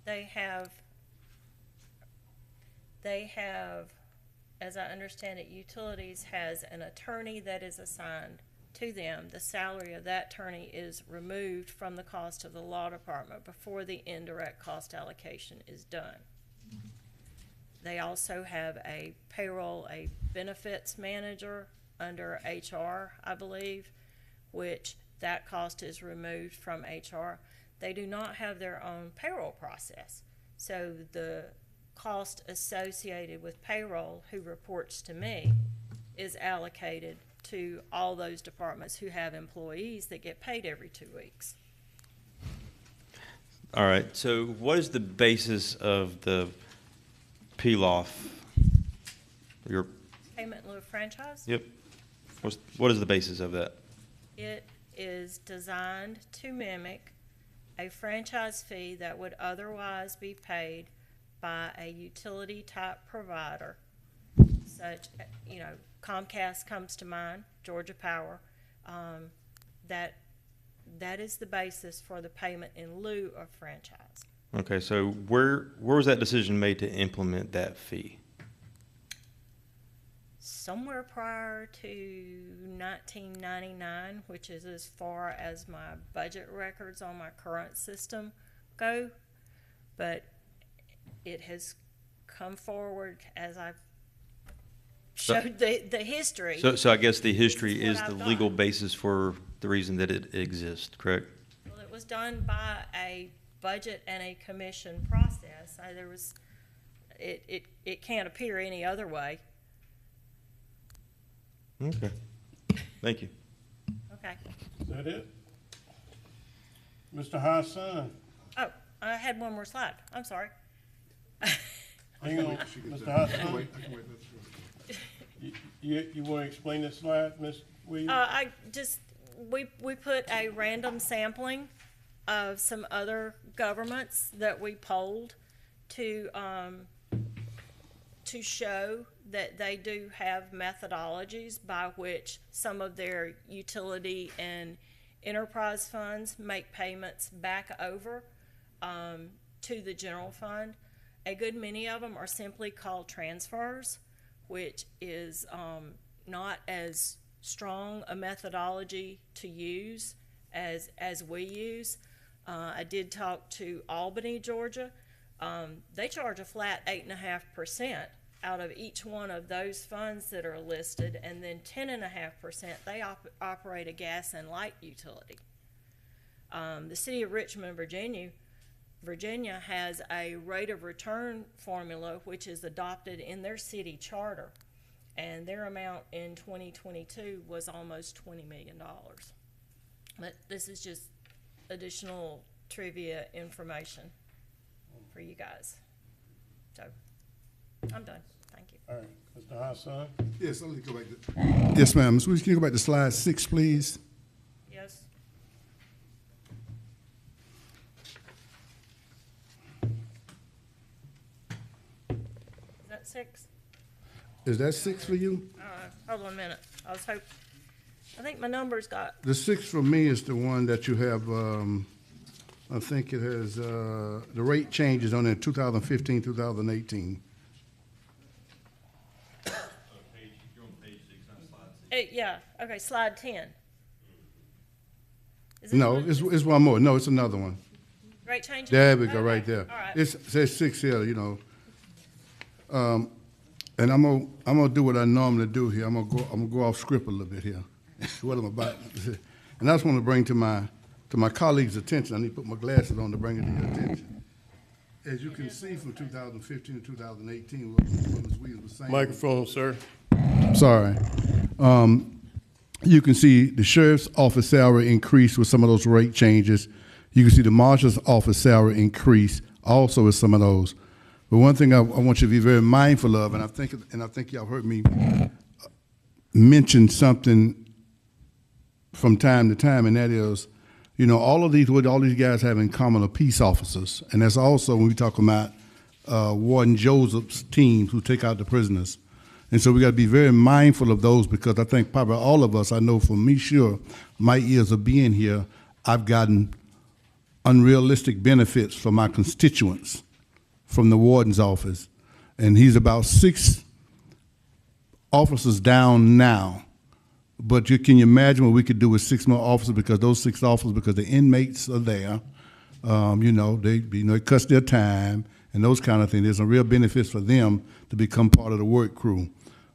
They have, as I understand it, utilities has an attorney that is assigned to them. The salary of that attorney is removed from the cost of the law department before the indirect cost allocation is done. They also have a payroll, a benefits manager under HR, I believe, which that cost is removed from HR. They do not have their own payroll process. So the cost associated with payroll, who reports to me, is allocated to all those departments who have employees that get paid every 2 weeks. All right, so what is the basis of the PLOF? Your Payment in lieu of franchise? Yep. What is the basis of that? It is designed to mimic a franchise fee that would otherwise be paid by a utility type provider, such, Comcast comes to mind, Georgia Power. That is the basis for the payment in lieu of franchise. Okay, so where was that decision made to implement that fee? Somewhere prior to 1999, which is as far as my budget records on my current system go, but it has come forward as I've showed the history. So I guess the history This is is what the I've legal done. basis for the reason that it exists, correct? Well, it was done by a budget and a commission process. It can't appear any other way. Okay. Thank you. Okay. Is that it? Mr. Hassan? Oh, I had one more slide. I'm sorry. Hang on, Mr. Hassan. You want to explain this slide, Ms. Williams? We put a random sampling of some other governments that we polled to show that they do have methodologies by which some of their utility and enterprise funds make payments back over to the general fund. a good many of them are simply called transfers, which is not as strong a methodology to use as we use. I did talk to Albany, Georgia. They charge a flat 8.5% out of each one of those funds that are listed, and then 10.5% they operate a gas and light utility. The city of Richmond, Virginia has a rate of return formula which is adopted in their city charter, and their amount in 2022 was almost $20 million. But this is just additional trivia information for you guys. So, I'm done. Thank you. All right, Mr. Hassan? Yes, let me go back to, yes, ma'am. Ms. Williams, can you go back to slide 6, please? Yes. Is that 6? Is that 6 for you? Hold on a minute. I think my numbers got. The 6 for me is the one that you have, I think it has, the rate changes on it 2015, 2018. Yeah, okay, slide 10. No, it's one more. No, it's another one. Rate changes? There we go, Okay, right there. all right. It says 6 here, you know. And I'm gonna do what I normally do here. I'm gonna go off script a little bit here. What I'm about to say. And I just want to bring to my colleagues' attention. I need to put my glasses on to bring it to your attention. As you can see from 2015 to 2018, what Ms. Williams was saying. Microphone, sir. Sorry. You can see the sheriff's office salary increased with some of those rate changes. You can see the marshal's office salary increase also with some of those. But one thing I want you to be very mindful of, and I think y'all heard me mention something from time to time, and that is, you know, what all these guys have in common are peace officers, and that's also when we talk about Warden Joseph's teams who take out the prisoners. And so we got to be very mindful of those, because I think probably all of us, I know for me, sure, my years of being here, I've gotten unrealistic benefits from my constituents from the warden's office. And he's about 6 officers down now. But can you imagine what we could do with 6 more officers, because those 6 officers, because the inmates are there, you know, it cuts their time and those kind of things. There's some real benefits for them to become part of the work crew.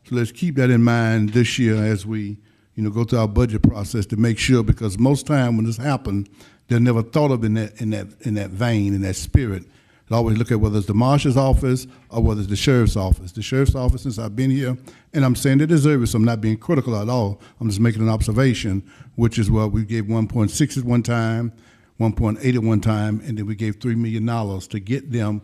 So let's keep that in mind this year as we, you know, go through our budget process to make sure, because most time when this happened, they're never thought of in that vein, in that spirit. I always look at whether it's the marshal's office or whether it's the sheriff's office. The sheriff's office, since I've been here, and I'm saying they deserve it, so I'm not being critical at all. I'm just making an observation, which is what we gave 1.6 at one time, 1.8 at one time, and then we gave $3 million to get them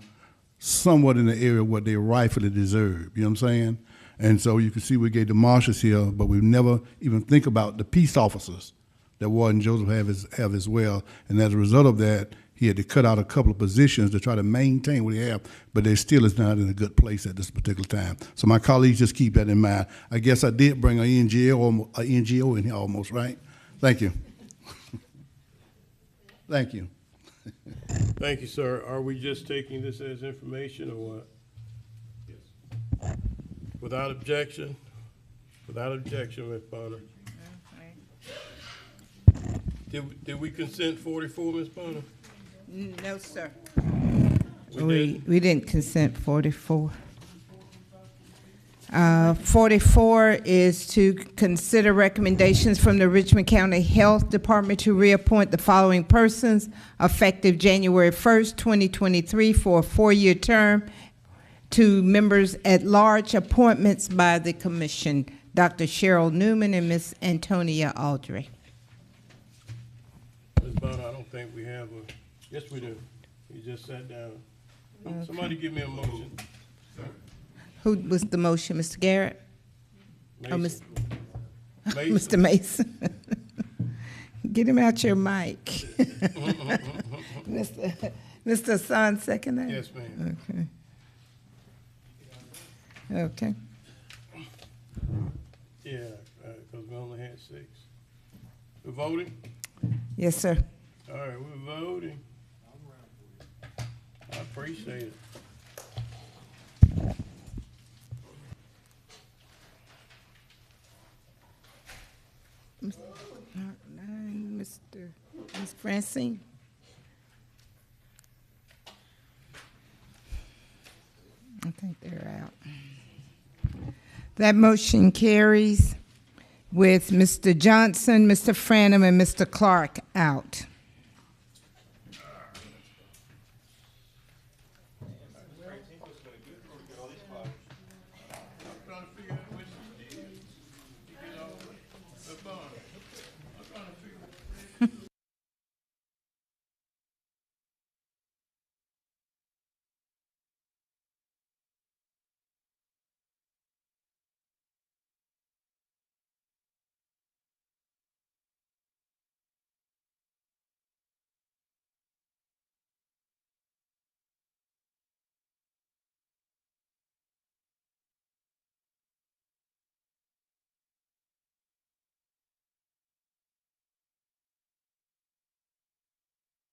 somewhat in the area of what they rightfully deserve. You know what I'm saying? And so you can see we gave the marshals here, but we never even think about the peace officers that Warden Joseph have as well. And as a result of that, he had to cut out a couple of positions to try to maintain what he have, but they still is not in a good place at this particular time. So my colleagues, just keep that in mind. I guess I did bring an NGO in here almost, right? Thank you. Thank you. Thank you, sir. Are we just taking this as information or what? Yes. Without objection? Without objection, Ms. Bonner. Did we consent 44, Ms. Bonner? No, sir. We didn't consent 44. 44 is to consider recommendations from the Richmond County Health Department to reappoint the following persons effective January 1st, 2023 for a 4-year term to members at large appointments by the commission, Dr. Cheryl Newman and Ms. Antonia Aldry. Ms. Bonner, I don't think we have a, yes we do. We just sat down. Okay. Somebody give me a motion. Who was the motion, Mr. Garrett? Mason. Oh, Mr. Mason. Get him out your mic. Mr. Hassan, second that? Yes, ma'am. Okay. Okay. Yeah, because we only had 6. We're voting? Yes, sir. All right, we're voting. I appreciate it. Francine? I think they're out. That motion carries with Mr. Johnson, Mr. Franham, and Mr. Clark out.